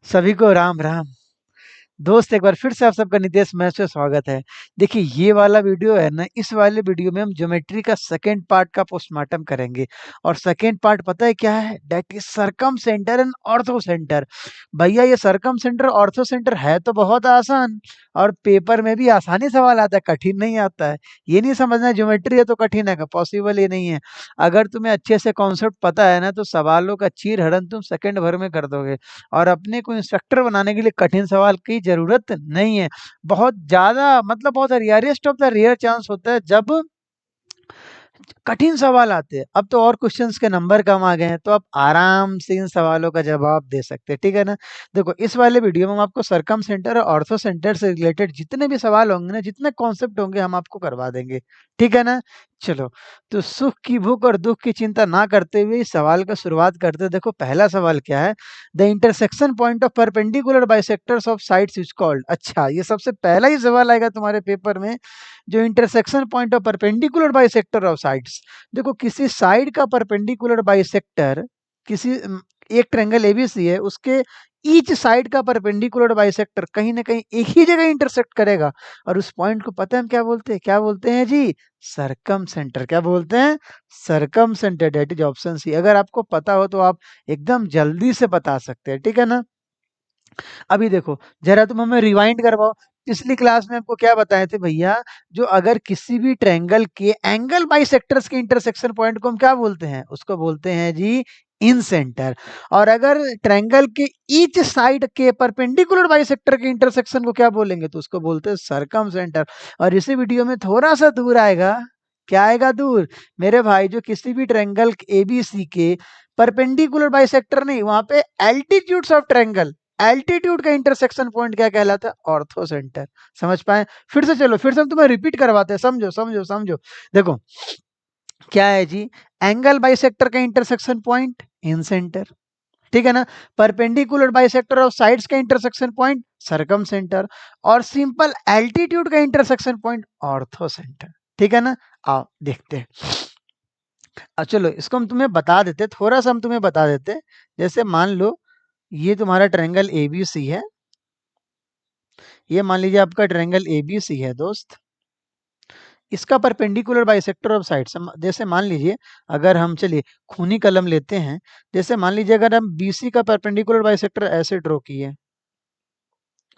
सभी को राम राम। दोस्त एक बार फिर से आप सबका नितेश मैथ में स्वागत है। देखिए ये वाला वीडियो है ना, इस वाले वीडियो में हम ज्योमेट्री का सेकंड पार्ट का पोस्टमार्टम करेंगे। और सेकंड पार्ट पता है क्या है? That is circumcentre and orthocentre. भैया ये सरकम सेंटर ऑर्थो सेंटर है तो बहुत आसान, और पेपर में भी आसानी सवाल आता है, कठिन नहीं आता है। ये नहीं समझना ज्योमेट्री है तो कठिन है, पॉसिबल ये नहीं है। अगर तुम्हें अच्छे से कॉन्सेप्ट पता है ना तो सवालों का चीर हरण तुम सेकंड भर में कर दोगे। और अपने को इंस्ट्रक्टर बनाने के लिए कठिन सवाल की जरूरत नहीं है। बहुत ज्यादा मतलब बहुत rarest of the rare chance होता है जब कठिन सवाल आते हैं। अब तो और क्वेश्चंस के नंबर कम आ गए हैं, तो आप आराम से इन सवालों का जवाब दे सकते हैं, ठीक है ना। देखो इस वाले वीडियो में हम आपको सरकम सेंटर और ऑर्थो सेंटर से रिलेटेड जितने भी सवाल होंगे ना, जितने कॉन्सेप्ट होंगे, हम आपको करवा देंगे, ठीक है ना। चलो, तो सुख की भूख और दुख की चिंता ना करते हुए इस सवाल का शुरुआत करते हैं। देखो पहला सवाल क्या है? The intersection point of perpendicular bisectors of sides is called. अच्छा, ये सबसे पहला ही सवाल आएगा तुम्हारे पेपर में, जो intersection point of perpendicular bisector of sides. देखो किसी साइड का परपेंडिकुलर बाइसेक्टर, किसी एक ट्रायंगल एबीसी है, उसके ईच साइड का परपेंडिकुलर बाइसेक्टर कहीं ना कहीं एक ही जगह इंटरसेक्ट करेगा। और उस पॉइंट को पता है हम क्या बोलते हैं? क्या बोलते हैं जी? सरकम सेंटर। क्या बोलते हैं? Circumcentre. That is option c. अगर आपको पता हो तो आप एकदम जल्दी से बता सकते हैं, ठीक है ना। अभी देखो, जरा तुम हमें रिवाइंड करवाओ। पिछली क्लास में आपको क्या बताए थे भैया? जो अगर किसी भी ट्रायंगल के एंगल बाइसेक्टर्स के इंटरसेक्शन पॉइंट को हम क्या बोलते हैं? उसको बोलते हैं जी इन सेंटर। और अगर ट्रायंगल के ईच साइड के परपेंडिकुलर बाइसेक्टर के इंटरसेक्शन को क्या बोलेंगे? तो उसको बोलते हैं सरकम सेंटर। और इसी वीडियो में थोड़ा सा दूर आएगा, क्या आएगा दूर मेरे भाई? जो किसी भी ट्रायंगल एबीसी के परपेंडिकुलर बाइसेक्टर नहीं, वहां पे एल्टीट्यूड्स ऑफ ट्रायंगल, एल्टीट्यूड का इंटरसेक्शन पॉइंट क्या कहलाता है? Ortho centre. समझ पाए? फिर से चलो, फिर से हम तुम्हें रिपीट करवाते हैं, समझो समझो समझो। देखो क्या है जी? एंगल बाइसेक्टर का इंटरसेक्शन पॉइंट इन सेंटर, ठीक है ना। परपेंडिकुलर बाइसेक्टर ऑफ साइड्स का इंटरसेक्शन पॉइंट सरकम सेंटर। और सिंपल एल्टीट्यूड का इंटरसेक्शन पॉइंट ऑर्थो सेंटर, ठीक है ना। आओ देखते हैं। अब चलो इसको हम तुम्हें बता देते, थोड़ा सा हम तुम्हें बता देते। जैसे मान लो ये तुम्हारा ट्रायंगल एबीसी है, ये मान लीजिए आपका ट्रायंगल एबीसी है दोस्त। इसका परपेंडिकुलर बाइसेक्टर ऑफ साइड्स, जैसे मान लीजिए, अगर हम चलिए खूनी कलम लेते हैं। जैसे मान लीजिए अगर हम बीसी का परपेंडिकुलर बाइसेक्टर ऐसे ड्रॉ किए,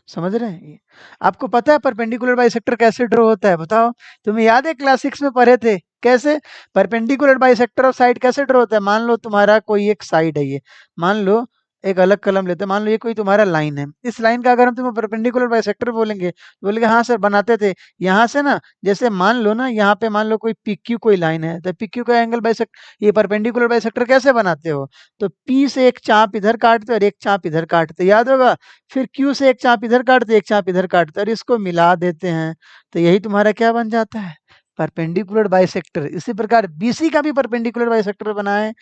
समझ रहे हैं ये? आपको पता है परपेंडिकुलर बाइसेक्टर कैसे ड्रॉ होता है? बताओ। तुम्हें याद है क्लास 6 में पढ़े थे? कैसे परपेंडिकुलर बाइसेक्टर ऑफ साइड कैसे ड्रॉ होता है? मान लो तुम्हारा कोई एक साइड है, ये मान लो एक अलग कलम लेते हैं, मान लो ये कोई तुम्हारा लाइन है। इस लाइन का अगर हम तुम्हें परपेंडिकुलर बाइसेक्टर बोलेंगे, बोलेंगे हाँ सर बनाते थे। यहाँ से ना, जैसे मान लो ना, यहाँ पे मान लो कोई पीक्यू कोई लाइन है, तो पीक्यू का एंगल बाइसेक्टर, ये परपेंडिकुलर बाइसेक्टर कैसे बनाते हो? तो पी से एक चाप इधर काटते और एक चाप इधर काटते, याद होगा। फिर क्यू से एक चाप इधर काटते, एक चाप इधर काटते, और इसको मिला देते हैं। तो यही तुम्हारा क्या बन जाता है? Perpendicular bisector. इसी प्रकार बीसी का भी परपेंडिकुलर बाइसेक्टर बनाए,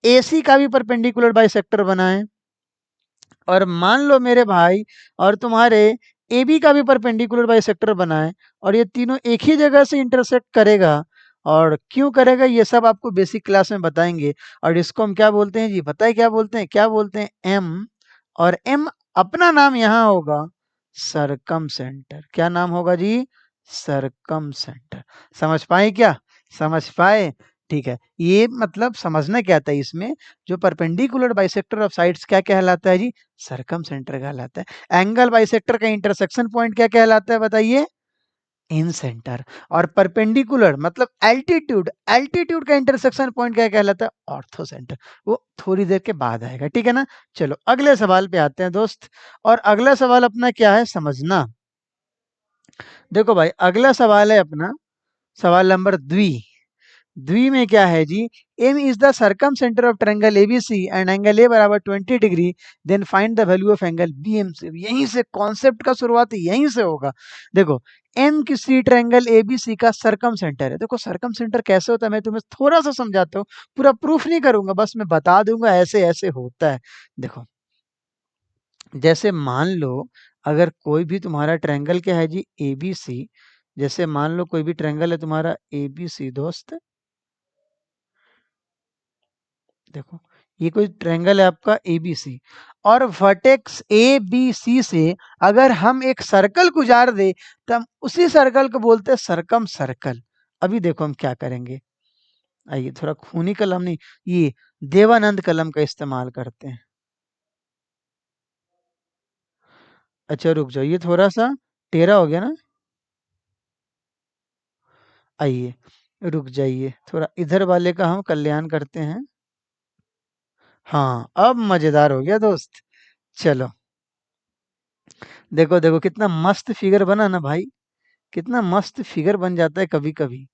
एसी का भी परपेंडिकुलर बाइसेक्टर बनाए, और मान लो मेरे भाई, और तुम्हारे एबी का भी परपेंडिकुलर बाइसेक्टर बनाए, और ये तीनों एक ही जगह से इंटरसेक्ट करेगा। और क्यों करेगा ये सब आपको बेसिक क्लास में बताएंगे। और इसको हम क्या बोलते हैं जी? पता है क्या बोलते हैं? क्या बोलते हैं? एम। और एम अपना नाम यहाँ होगा सरकम सेंटर। क्या नाम होगा जी? सरकम सेंटर। समझ पाए क्या? समझ पाए? ठीक है। ये मतलब समझना क्या था इसमें, जो परपेंडिकुलर बाइसेक्टर ऑफ साइड्स क्या कहलाता है जी? सरकम सेंटर कहलाता है। एंगल बाइसेक्टर का इंटरसेक्शन पॉइंट क्या कहलाता है बताइए? इन सेंटर। और परपेंडिकुलर मतलब एल्टीट्यूड, एल्टीट्यूड का इंटरसेक्शन पॉइंट क्या कहलाता है? Ortho centre. वो थोड़ी देर के बाद आएगा, ठीक है ना। चलो अगले सवाल पे आते हैं दोस्त। और अगला सवाल अपना क्या है समझना। देखो भाई अगला सवाल है अपना, सवाल नंबर द्वि। द्वि में क्या है जी? M is the circumcentre of triangle ABC and angle ए बराबर 20 degree, then find the value of angle BM से। यहीं से कॉन्सेप्ट का शुरुआत यहीं से होगा। देखो एम किसी ट्रायंगल एबीसी का सरकम सेंटर है। देखो सरकम सेंटर कैसे होता है मैं तुम्हें थोड़ा सा समझाता हूँ, पूरा प्रूफ नहीं करूंगा, बस मैं बता दूंगा ऐसे ऐसे होता है। देखो जैसे मान लो, अगर कोई भी तुम्हारा ट्रायंगल क्या है जी? एबीसी। जैसे मान लो कोई भी ट्रायंगल है तुम्हारा एबीसी दोस्त। देखो ये कोई ट्रायंगल है आपका एबीसी, और वर्टेक्स ए बी सी से अगर हम एक सर्कल गुजार दे तो हम उसी सर्कल को बोलते हैं सरकम सर्कल। अभी देखो हम क्या करेंगे, आइए थोड़ा खूनी कलम नहीं, ये देवानंद कलम का इस्तेमाल करते हैं। अच्छा रुक जाओ, ये थोड़ा सा टेढ़ा हो गया ना, आइए रुक जाइए, थोड़ा इधर वाले का हम कल्याण करते हैं। हाँ अब मजेदार हो गया दोस्त। चलो देखो देखो कितना मस्त फिगर बना ना भाई, कितना मस्त फिगर बन जाता है कभी कभी,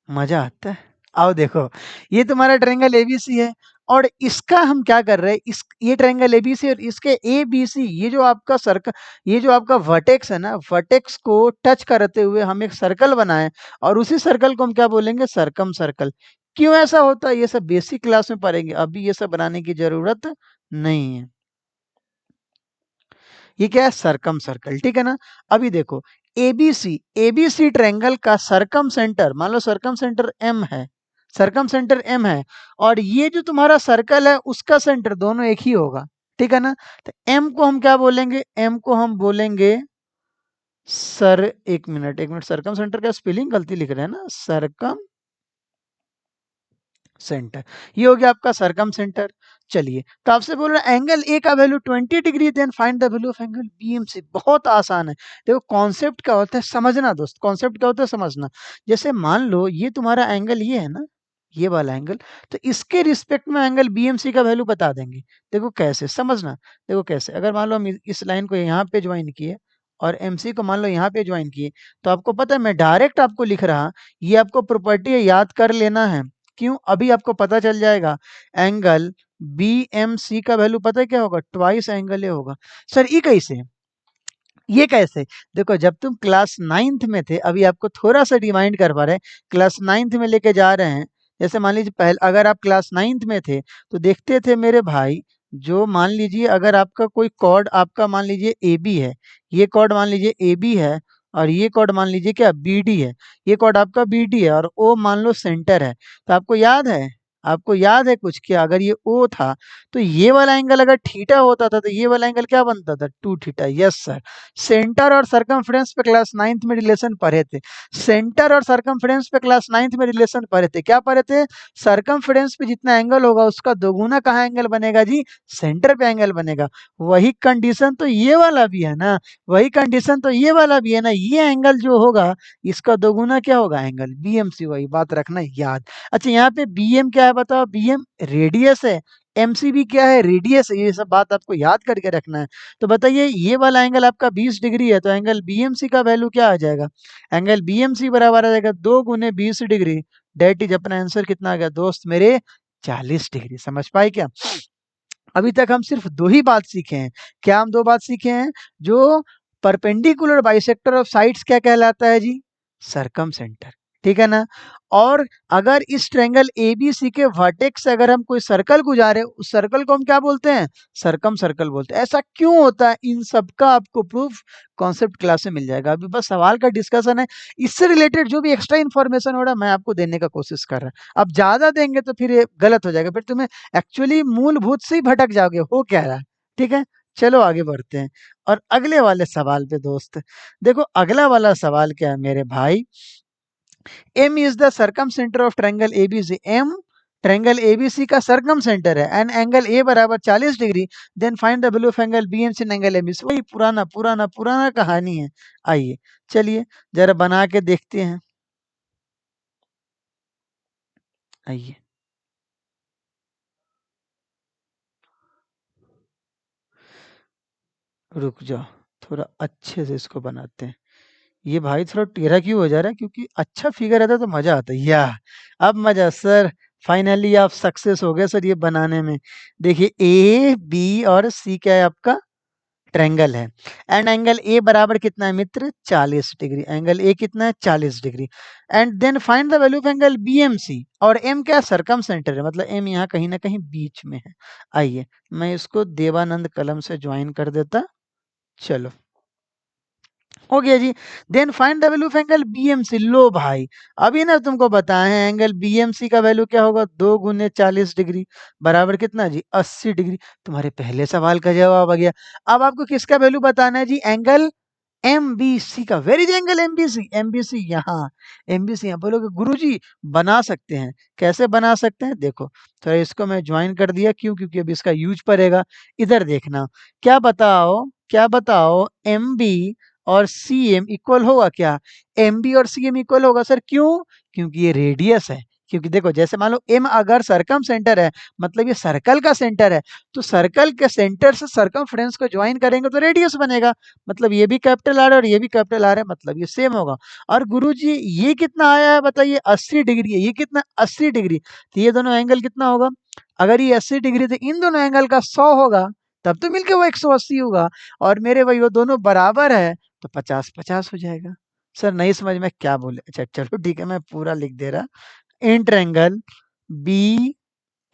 मजा आता है। आओ देखो, ये तुम्हारा ट्रायंगल एबीसी है, और इसका हम क्या कर रहे हैं, इस ये ट्रायंगल एबीसी और इसके एबीसी, ये जो आपका सर्कल, ये जो आपका वर्टेक्स है ना, वर्टेक्स को टच करते हुए हम एक सर्कल बनाए, और उसी सर्कल को हम क्या बोलेंगे, सरकम सर्कल। क्यों ऐसा होता है ये सब बेसिक क्लास में पढ़ेंगे, अभी ये सब बनाने की जरूरत नहीं है। ये क्या है, सरकम सर्कल, ठीक है ना। अभी देखो एबीसी, एबीसी ट्रायंगल का सरकम सेंटर, मान लो सरकम सेंटर एम है, सरकम सेंटर एम है, और ये जो तुम्हारा सर्कल है उसका सेंटर दोनों एक ही होगा, ठीक है ना। तो एम को हम क्या बोलेंगे, एम को हम बोलेंगे सर, एक मिनट, सरकम सेंटर का स्पेलिंग गलती लिख रहे हैं ना, सरकम सेंटर, ये हो गया आपका सरकम सेंटर। चलिए तो आपसे बोल रहा है एंगल ए का value 20 degree, then find the value of angle BMC. बहुत आसान है, देखो कॉन्सेप्ट क्या होता है समझना दोस्त, कॉन्सेप्ट क्या होता है समझना। जैसे मान लो ये तुम्हारा एंगल ये है ना, ये वाला एंगल, तो इसके रिस्पेक्ट में एंगल बीएमसी का वैल्यू बता देंगे। देखो कैसे समझना, देखो कैसे, अगर मान लो हम इस लाइन को यहाँ पे ज्वाइन किए और एमसी को मान लो यहाँ पे ज्वाइन किए, तो आपको पता है मैं डायरेक्ट आपको लिख रहा, ये आपको प्रॉपर्टी याद कर लेना है। क्यों, अभी आपको पता चल जाएगा। एंगल बी एम सी का वैल्यू पता है क्या होगा, ट्वाइस एंगल ए होगा। सर ये कैसे, ये कैसे, देखो जब तुम क्लास नाइन्थ में थे, अभी आपको थोड़ा सा रिमाइंड कर पा रहे हैं, क्लास नाइन्थ में लेके जा रहे हैं। जैसे मान लीजिए पहले अगर आप क्लास नाइन्थ में थे तो देखते थे मेरे भाई, जो मान लीजिए अगर आपका कोई कॉर्ड आपका मान लीजिए ए बी है, ये कॉर्ड मान लीजिए ए बी है, और ये कॉर्ड मान लीजिए क्या बी डी है, ये कॉर्ड आपका बी डी है, और ओ मान लो सेंटर है। तो आपको याद है, आपको याद है कुछ, कि अगर ये ओ था तो ये वाला एंगल अगर थीटा होता था तो ये वाला एंगल क्या बनता था, two theta. Yes sir, centre और सरकमफ्रेंस पे क्लास नाइन्थ में रिलेशन पढ़े थे, सेंटर और सरकमफ्रेंस पे क्लास नाइन्थ में रिलेशन पढ़े थे, क्या पढ़े थे, सरकमफ्रेंस पे जितना एंगल होगा उसका दोगुना कहाँ एंगल बनेगा जी, सेंटर पे एंगल बनेगा। वही कंडीशन तो ये वाला भी है ना, वही कंडीशन तो ये वाला भी है ना, ये एंगल जो होगा इसका दोगुना क्या होगा, एंगल बीएमसी, वही बात रखना याद। अच्छा यहाँ पे बीएम क्या है बताओ, बीएम रेडियस है, एमसीबी क्या है, रेडियस है, ये सब बात आपको याद करके रखना है। तो बताइए ये वाला एंगल आपका 20 डिग्री है, तो एंगल बीएमसी का वैल्यू क्या आ जाएगा, एंगल बीएमसी बराबर आ जाएगा 2 गुने 20 डिग्री, डेट इज अपना आंसर कितना आ गया दोस्त मेरे, 40 डिग्री। समझ पाए क्या। अभी तक हम सिर्फ दो ही बात सीखे हैं, क्या हम दो बात सीखे हैं, जो परपेंडिकुलर बाइसेक्टर ऑफ साइड्स क्या कहलाता है जी, सरकम सेंटर, ठीक है ना। और अगर इस ट्रायंगल एबीसी के वर्टेक्स से अगर हम कोई सर्कल गुजारे, उस सर्कल को हम क्या बोलते हैं, सरकम सर्कल बोलते हैं। ऐसा क्यों होता है, इन सब का आपको प्रूफ कॉन्सेप्ट क्लास में मिल जाएगा, अभी बस सवाल का डिस्कशन है, इससे रिलेटेड जो भी एक्स्ट्रा इन्फॉर्मेशन हो रहा है मैं आपको देने का कोशिश कर रहा हूँ। अब ज्यादा देंगे तो फिर ये गलत हो जाएगा, फिर तुम्हें एक्चुअली मूलभूत से ही भटक जाओगे, हो क्या रहा है, ठीक है। चलो आगे बढ़ते हैं और अगले वाले सवाल पे दोस्त। देखो अगला वाला सवाल क्या है मेरे भाई, m is the circumcentre of triangle ABC, m triangle ABC का सरकम सेंटर है, एंड एंगल ए बराबर 40 degree, then find the value of angle BMC and angle ABC. वही पुराना पुराना पुराना कहानी है। आइए चलिए जरा बना के देखते हैं, आइए रुक जाओ, थोड़ा अच्छे से इसको बनाते हैं। ये भाई थोड़ा टेढ़ा क्यों हो जा रहा है, क्योंकि अच्छा फिगर रहता तो मजा आता है, या अब मजा सर, फाइनली आप सक्सेस हो गए सर ये बनाने में। देखिए ए बी और सी क्या है आपका, ट्रायंगल है, एंड एंगल ए बराबर कितना है मित्र, 40 डिग्री, एंगल ए कितना है 40 degree, and then find the value of angle BMC, और एम क्या सरकम सेंटर है, मतलब एम यहाँ कहीं ना कहीं बीच में है। आइए मैं इसको देवानंद कलम से ज्वाइन कर देता, चलो हो गया जी। Then find the value of angle BMC. लो भाई, अभी ना तुमको बताए हैं एंगल बीएमसी का वैल्यू क्या होगा, 2 गुने 40 डिग्री बराबर कितना जी, 80 डिग्री। तुम्हारे पहले सवाल का जवाब आ गया। अब आपको किसका वैल्यू बताना है जी, एंगल एमबीसी का। Where is angle MBC, MBC यहाँ, एमबीसी यहाँ। बोलोगे गुरुजी बना सकते हैं, कैसे बना सकते हैं, देखो तो इसको मैं ज्वाइन कर दिया, क्यों, क्योंकि अब इसका यूज पड़ेगा। इधर देखना, क्या बताओ, क्या बताओ, एम बी और सी एम इक्वल होगा क्या, एम बी और सी एम इक्वल होगा सर, क्यों, क्योंकि ये रेडियस है। क्योंकि देखो जैसे मान लो एम अगर सरकम सेंटर है, मतलब ये सर्कल का सेंटर है, तो सर्कल के सेंटर से सरकमफ्रेंस को ज्वाइन करेंगे तो रेडियस बनेगा। मतलब ये भी कैपिटल आर है और ये भी कैपिटल आर है, मतलब ये सेम होगा। और गुरुजी ये कितना आया है बताइए, 80 डिग्री है, ये कितना, 80 डिग्री। तो ये दोनों एंगल कितना होगा, अगर ये 80 डिग्री तो इन दोनों एंगल का 100 होगा, तब तो मिलके वो 180 होगा। और मेरे भाई वो दोनों बराबर है, तो 50-50 हो जाएगा। सर नहीं समझ में क्या बोले, अच्छा चलो ठीक है, मैं पूरा लिख दे रहा। Enter angle B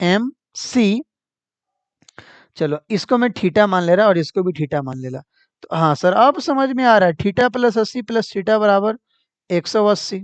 M C, चलो इसको मैं थीटा मान ले रहा और इसको भी थीटा मान ले रहा। तो हाँ सर अब समझ में आ रहा है, थीटा प्लस 80 प्लस थीटा बराबर 180,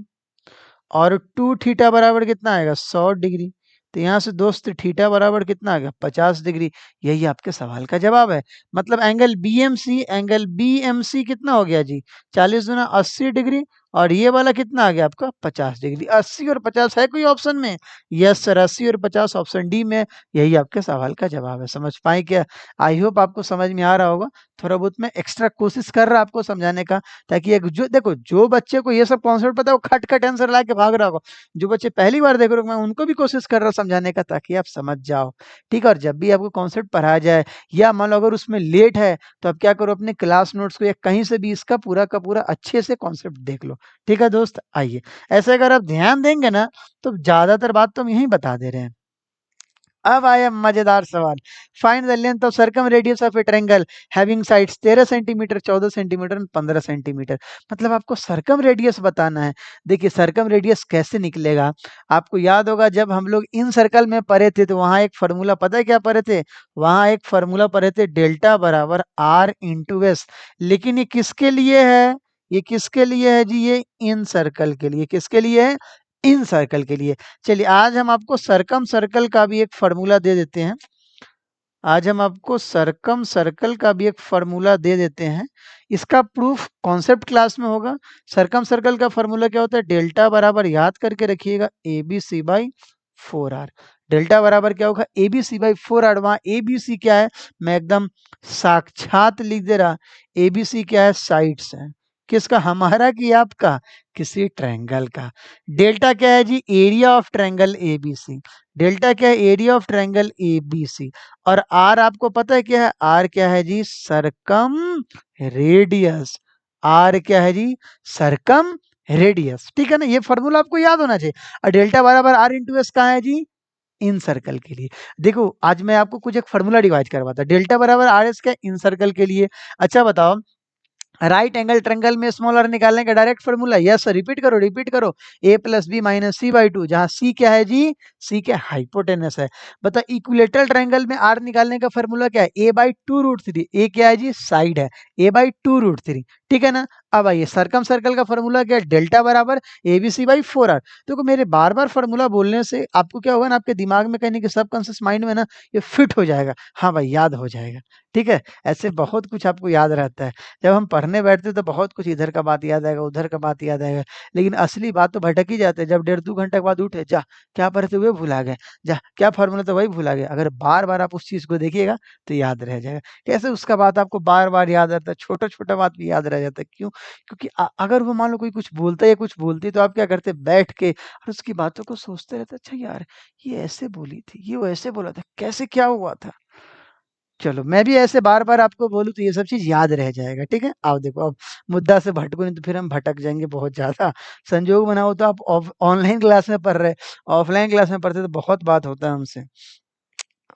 और 2 थीटा बराबर कितना आएगा, 100 डिग्री। तो यहाँ से दोस्त थीटा बराबर कितना आ गया, 50 डिग्री। यही आपके सवाल का जवाब है। मतलब एंगल बीएमसी कितना हो गया जी, 40 गुना 80 डिग्री, और ये वाला कितना आ गया आपका, 50 डिग्री। 80 और 50 है कोई ऑप्शन में, यस सर, 80 और 50 ऑप्शन डी में। यही आपके सवाल का जवाब है। समझ पाए क्या, आई होप आपको समझ में आ रहा होगा। थोड़ा बहुत मैं एक्स्ट्रा कोशिश कर रहा आपको समझाने का, ताकि एक जो देखो, जो बच्चे को ये सब कॉन्सेप्ट पता है वो खट खट आंसर ला के भाग रहा होगा। जो बच्चे पहली बार देख रहे हो, मैं उनको भी कोशिश कर रहा हूँ समझाने का, ताकि आप समझ जाओ। ठीक है, और जब भी आपको कॉन्सेप्ट पढ़ाया जाए, या मान लो अगर उसमें लेट है, तो आप क्या करो, अपने क्लास नोट्स को या कहीं से भी इसका पूरा का पूरा अच्छे से कॉन्सेप्ट देख लो। ठीक है दोस्त, आइए, ऐसे अगर आप ध्यान देंगे ना, तो ज्यादातर बात तो हम यही बता दे रहे हैं। अब आया मजेदार सवाल। Find the length of circum radius of a triangle having sides 13 centimetre, 14 centimetre और 15 सेंटीमीटर। मतलब आपको सर्कम रेडियस बताना है। देखिए सर्कम रेडियस कैसे निकलेगा, आपको याद होगा जब हम लोग इन सर्कल में पढ़े थे, तो वहां एक फॉर्मूला पता है क्या पढ़े थे, वहां एक फॉर्मूला पढ़े थे, डेल्टा बराबर आर इंटू एस। लेकिन ये किसके लिए है, ये किसके लिए है जी, ये इन सर्कल के लिए, किसके लिए है, इन सर्कल के लिए। चलिए आज हम आपको सरकम सर्कल का भी एक फॉर्मूला दे देते हैं। आज हम आपको सरकम सर्कल का भी एक फॉर्मूला दे देते हैं। इसका प्रूफ कॉन्सेप्ट क्लास में होगा। सरकम सर्कल का फॉर्मूला क्या होता है, डेल्टा बराबर याद करके रखिएगा, A B C by 4r। Delta बराबर क्या होगा, ए बी सी बाई 4r। वहां ए बी सी क्या है, मैं एकदम साक्षात लिख दे रहा। ए बी सी क्या है, साइड्स है, किसका, हमारा कि आपका, किसी ट्रायंगल का। डेल्टा क्या है जी, area of triangle ABC. Delta क्या है, एरिया ऑफ ट्रायंगल एबीसी। और आर आपको पता है क्या है, आर क्या है जी, सरकम रेडियस। आर क्या है जी, सरकम रेडियस। ठीक है ना, ये फॉर्मूला आपको याद होना चाहिए। और डेल्टा बराबर आर इंटू एस कहाँ है जी, इन सर्कल के लिए। देखो आज मैं आपको कुछ एक फॉर्मूला डिवाइड करवाता, डेल्टा बराबर आर एस क्या, इन सर्कल के लिए। अच्छा बताओ, राइट एंगल ट्रायंगल में स्मॉल आर निकालने का direct formula, yes sir, repeat करो, रिपीट करो, a plus B minus C by 2, जहां सी क्या है जी, सी क्या हाइपोटेनस है। बता इक्विलेटरल ट्रायंगल में आर निकालने का फॉर्मूला क्या है, ए बाई 2√3। ए क्या है जी, साइड है, ए बाई 2√3। ठीक है ना। अब आइए सर्कम सर्कल का फॉर्मूला क्या है, डेल्टा बराबर ए बी सी बाई 4r। देखो मेरे बार बार फॉर्मूला बोलने से आपको क्या होगा ना, आपके दिमाग में कहीं कि सबकॉन्शियस माइंड में ना ये फिट हो जाएगा। हाँ भाई याद हो जाएगा। ठीक है, ऐसे बहुत कुछ आपको याद रहता है। जब हम पढ़ने बैठते तो बहुत कुछ इधर का बात याद आएगा, उधर का बात याद आएगा, लेकिन असली बात तो भटक ही जाते हैं। जब 1.5-2 घंटे के बाद उठे, जा क्या पढ़े थे, वे भुला गए, जा क्या फॉर्मूला था वही भुला गए। अगर बार बार आप उस चीज को देखिएगा तो याद रह जाएगा। कैसे उसका बात आपको बार बार याद रहता है, छोटा छोटा बात भी याद रह जाता है, क्यों, क्योंकि अगर वो मान लो कोई कुछ बोलता है या कुछ बोलती है, तो आप क्या करते, बैठ के और उसकी बातों को सोचते रहते, अच्छा यार ये ऐसे बोली थी, ये वो ऐसे बोला था, कैसे क्या हुआ था। चलो मैं भी ऐसे बार-बार आपको बोलूँ तो ये सब चीज़ याद रह जाएगा, ठीक है? अब देखो, अब मुद्दा से भटको नहीं तो फिर हम भटक जाएँगे बहुत ज़्यादा। संजोग बना हो तो आप ऑफ ऑनलाइन क्लास में पढ़ रहे, ऑफलाइन क्लास में पढ़ते तो बहुत बात होता है हमसे।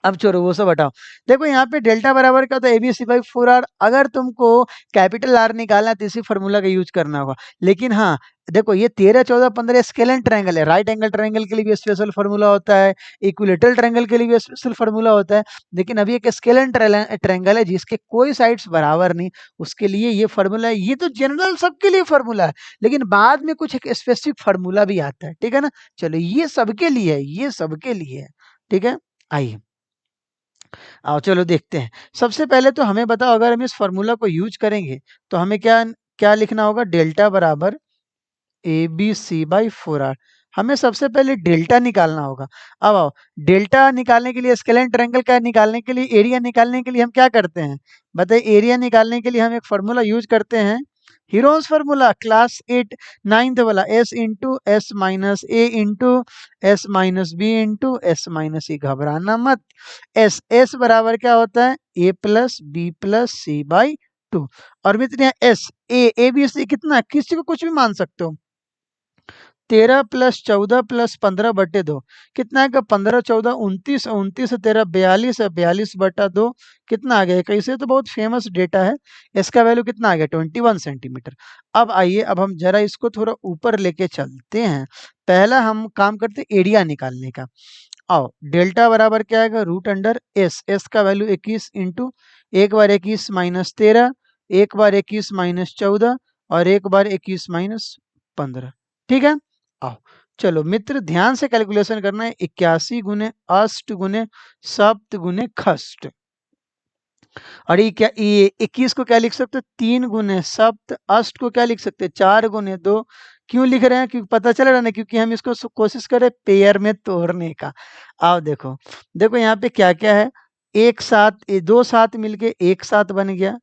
अब छोड़ो वो सब हटाओ। देखो यहाँ पे डेल्टा बराबर क्या होता है, ABC/4R। अगर तुमको कैपिटल आर निकालना है तो इसी फॉर्मूला का यूज करना होगा। लेकिन हाँ, देखो ये 13, 14, 15 स्केलेंट ट्रायंगल है। राइट एंगल ट्रायंगल के लिए भी स्पेशल फॉर्मूला होता है, इक्विलेटरल ट्रायंगल के लिए भी स्पेशल फॉर्मूला होता है। लेकिन अभी एक स्केलेंट ट्रायंगल है जिसके कोई साइड्स बराबर नहीं, उसके लिए ये फॉर्मूला है। ये तो जनरल सबके लिए फॉर्मूला है, लेकिन बाद में कुछ एक स्पेसिफिक फॉर्मूला भी आता है, ठीक है ना। चलो ये सबके लिए है, ये सबके लिए है, ठीक है। आइए आओ चलो देखते हैं। सबसे पहले तो हमें बताओ, अगर हम इस फॉर्मूला को यूज करेंगे तो हमें क्या क्या लिखना होगा। डेल्टा बराबर ABC/4R। हमें सबसे पहले डेल्टा निकालना होगा। अब आओ, डेल्टा निकालने के लिए, स्केलेंट ट्रायंगल का निकालने के लिए, एरिया निकालने के लिए हम क्या करते हैं बताइए। एरिया निकालने के लिए हम एक फॉर्मूला यूज करते हैं, हीरोज फॉर्मूला, क्लास 8 9th वाला, S into s minus a into s minus b into s minus c. घबराना मत। एस बराबर क्या होता है, A+B+C/2। और मित्र यहाँ A B C कितना, किसी को कुछ भी मान सकते हो। 13+14+15/2 कितना है, 15, 14, 29, 29 13 42 है, 42/2 कितना आ गया, कैसे तो बहुत फेमस डेटा है। इसका वैल्यू कितना आ गया, 21 सेंटीमीटर। अब आइए, अब हम जरा इसको थोड़ा ऊपर लेके चलते हैं। पहला हम काम करते हैं एरिया निकालने का। आओ, डेल्टा बराबर क्या आएगा, रूट अंडर एस का वैल्यू 21 इंटू, एक बार 21 माइनस 13, एक बार 21 माइनस 14 और एक बार 21 माइनस 15, ठीक है। आओ चलो मित्र, ध्यान से कैलकुलेशन करना है। 81 गुने अष्ट गुने सप्त गुने खष्ट। और ये क्या, ये 21 को क्या लिख सकते हो, 3 गुने सप्त। अष्ट को क्या लिख सकते हैं, 4 गुने 2। क्यों लिख रहे हैं, क्योंकि पता चल रहा है ना, क्योंकि हम इसको कोशिश करें पेयर में तोड़ने का। आओ देखो, देखो यहाँ पे क्या क्या है। एक साथ, दो साथ मिलके एक साथ बन गया।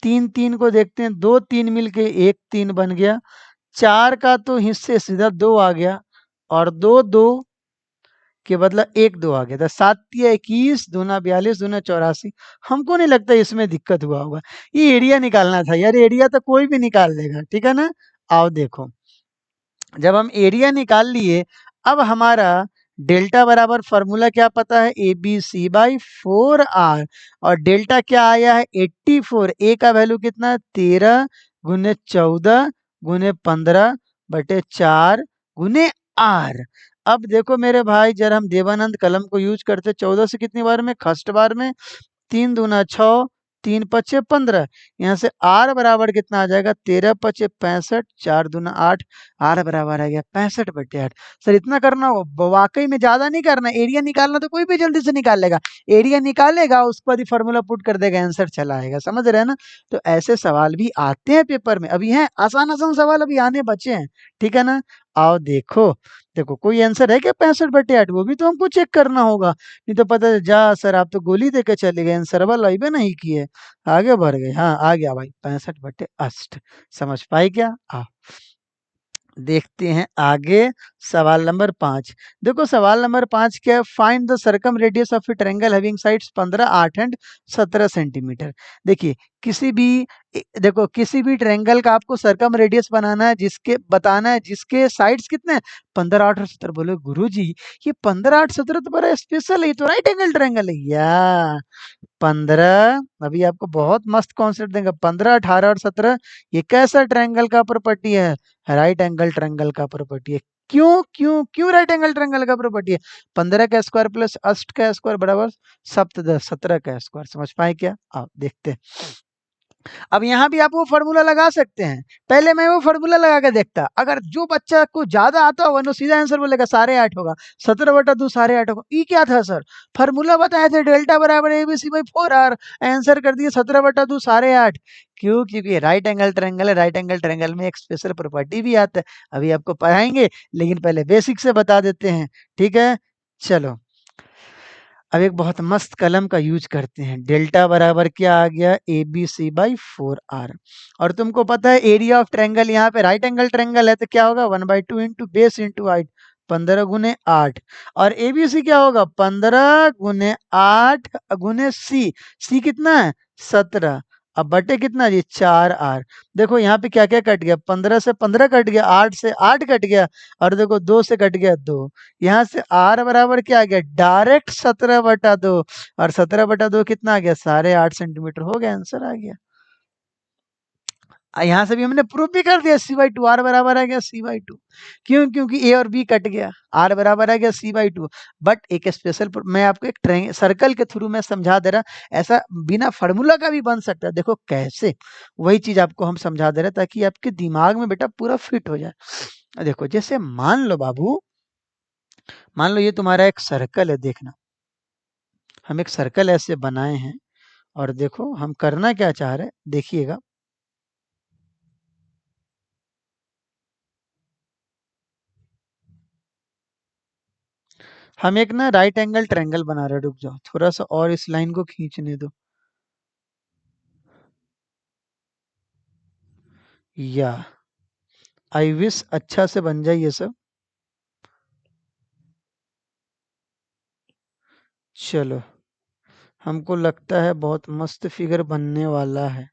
तीन तीन को देखते हैं, दो तीन मिलके एक तीन बन गया। चार का तो हिस्से सीधा दो आ गया, और दो दो के बदला एक दो आ गया था। 7×21 दूना 42 दूना 84। हमको नहीं लगता इसमें दिक्कत हुआ होगा। ये एरिया निकालना था यार, एरिया तो कोई भी निकाल लेगा, ठीक है ना। आओ देखो, जब हम एरिया निकाल लिए, अब हमारा डेल्टा बराबर फॉर्मूला क्या पता है, ABC/4R। और डेल्टा क्या आया है, 84। ए का वैल्यू कितना, 13 गुने 14 गुने 15/4 गुने R। अब देखो मेरे भाई, जरा हम देवानंद कलम को यूज करते, 14 से कितनी बार में, खस्ट बार में, 3 दूना 6, 3 पचे 15। यहाँ से आर बराबर कितना आ जाएगा, 13 पचे 65, 4 दूना 8। आर बराबर आ गया 65/8। सर इतना करना हो, वाकई में ज्यादा नहीं करना। एरिया निकालना तो कोई भी जल्दी से निकाल लेगा। एरिया निकालेगा, उसके बाद ही फॉर्मूला पुट कर देगा, आंसर चला आएगा। समझ रहे हैं ना। तो ऐसे सवाल भी आते हैं पेपर में, अभी हैं आसान आसान सवाल अभी आने बचे हैं, ठीक है ना। आओ देखो, देखो कोई आंसर है क्या 65/8, वो भी तो हमको चेक करना होगा। नहीं तो पता है, जा सर आप तो गोली देके चले गए, आंसर वाला लाइबे नहीं किए, आगे बढ़ गए। हाँ आ गया भाई, 65/8। समझ पाए क्या आप। देखते हैं आगे, सवाल नंबर 5। देखो सवाल नंबर 5 क्या है, find the circum radius of a triangle having sides 15, 8 and 17 centimetre. देखिए किसी भी, देखो किसी भी ट्रायंगल का आपको सर्कम रेडियस बनाना है, जिसके बताना है जिसके साइड्स कितने हैं, 15, 8 और 17। बोले गुरुजी ये 15, 8, 17 तो बड़ा स्पेशल है, ये तो राइट एंगल ट्रायंगल है या 15। अभी आपको बहुत मस्त कॉन्सेप्ट देंगे, 15, 18 और 17 ये कैसा ट्रायंगल का प्रॉपर्टी है, राइट एंगल ट्रायंगल का प्रॉपर्टी है। क्यों क्यों क्यों राइट एंगल ट्रायंगल का प्रॉपर्टी है, 15 का स्क्वायर प्लस अष्ट का स्क्वायर बराबर सप्त 17 का स्क्वायर। समझ पाए क्या, आप देखते हैं। अब यहाँ भी आप वो फॉर्मूला लगा सकते हैं। पहले मैं वो फॉर्मूला लगा के देखता, अगर जो बच्चा को ज्यादा आता होगा ना सीधा आंसर बोलेगा 8.5 होगा, 17/2 8.5 होगा। ये क्या था सर, फॉर्मूला बताए थे डेल्टा बराबर ABC/4R, आंसर कर दिए 17/2 8.5। क्यों, क्योंकि राइट एंगल ट्रायंगल है, राइट एंगल ट्रायंगल में एक स्पेशल प्रॉपर्टी भी आता है, अभी आपको पढ़ाएंगे, लेकिन पहले बेसिक से बता देते हैं, ठीक है। चलो अब एक बहुत मस्त कलम का यूज करते हैं। डेल्टा बराबर क्या आ गया, ABC/4R। और तुमको पता है एरिया ऑफ ट्रायंगल, यहाँ पे राइट एंगल ट्रायंगल है तो क्या होगा, 1/2 इंटू बेस इंटू हाइट, 15 गुने 8। और ABC क्या होगा, 15 गुने 8 गुने सी, सी कितना है 17। अब बटे कितना जी 4r। देखो यहाँ पे क्या क्या कट गया, 15 से 15 कट गया, 8 से 8 कट गया, और देखो 2 से कट गया 2। यहाँ से r बराबर क्या आ गया, डायरेक्ट 17/2। और 17/2 कितना आ गया, 8.5 सेंटीमीटर। हो गया, आंसर आ गया। यहाँ से भी हमने प्रूव भी कर दिया, C/2 r बराबर आ गया C/2। क्यों, क्योंकि ए और बी कट गया, r बराबर आ गया C/2। बट एक स्पेशल मैं आपको एक सर्कल के थ्रू मैं समझा दे रहा, ऐसा बिना फार्मूला का भी बन सकता है। देखो कैसे, वही चीज आपको हम समझा दे रहे हैं ताकि आपके दिमाग में बेटा पूरा फिट हो जाए। देखो जैसे मान लो बाबू, मान लो ये तुम्हारा एक सर्कल है, देखना हम एक सर्कल ऐसे बनाए हैं, और देखो हम करना क्या चाह रहे हैं, देखिएगा। हम एक ना राइट एंगल ट्रायंगल बना रहे हैं, रुक जाओ थोड़ा सा और इस लाइन को खींचने दो। या आई विश अच्छा से बन जाए ये सब। चलो, हमको लगता है बहुत मस्त फिगर बनने वाला है।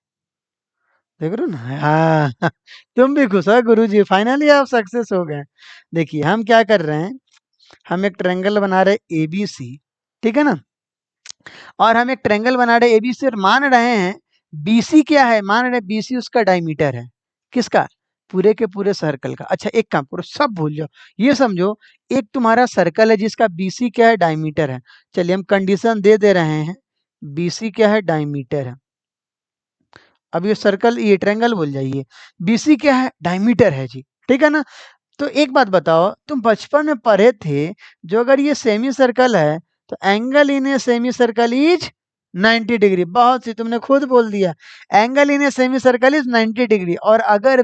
देख रहे हो ना, हाँ तुम भी खुश हो गुरुजी, फाइनली आप सक्सेस हो गए। देखिए हम क्या कर रहे हैं, हम एक ट्रायंगल बना रहे हैं ABC, ठीक है ना। और हम एक ट्रायंगल बना रहे हैं ABC और मान रहे हैं BC क्या है, मान रहे हैं BC उसका डायमीटर है, किसका, पूरे के पूरे सर्कल का। अच्छा एक काम करो, सब भूल जाओ, ये समझो एक तुम्हारा सर्कल है जिसका BC क्या है, डायमीटर है। चलिए हम कंडीशन दे दे रहे हैं, BC क्या है, डायमीटर है। अब ये सर्कल, ये ट्रायंगल भूल जाइए, BC क्या है, डायमीटर है जी, ठीक है ना। तो एक बात बताओ, तुम बचपन में पढ़े थे, जो अगर ये सेमी सर्कल है तो angle in a semi circle is 90 degree. बहुत सी, तुमने खुद बोल दिया, angle in a semi circle is 90 degree. और अगर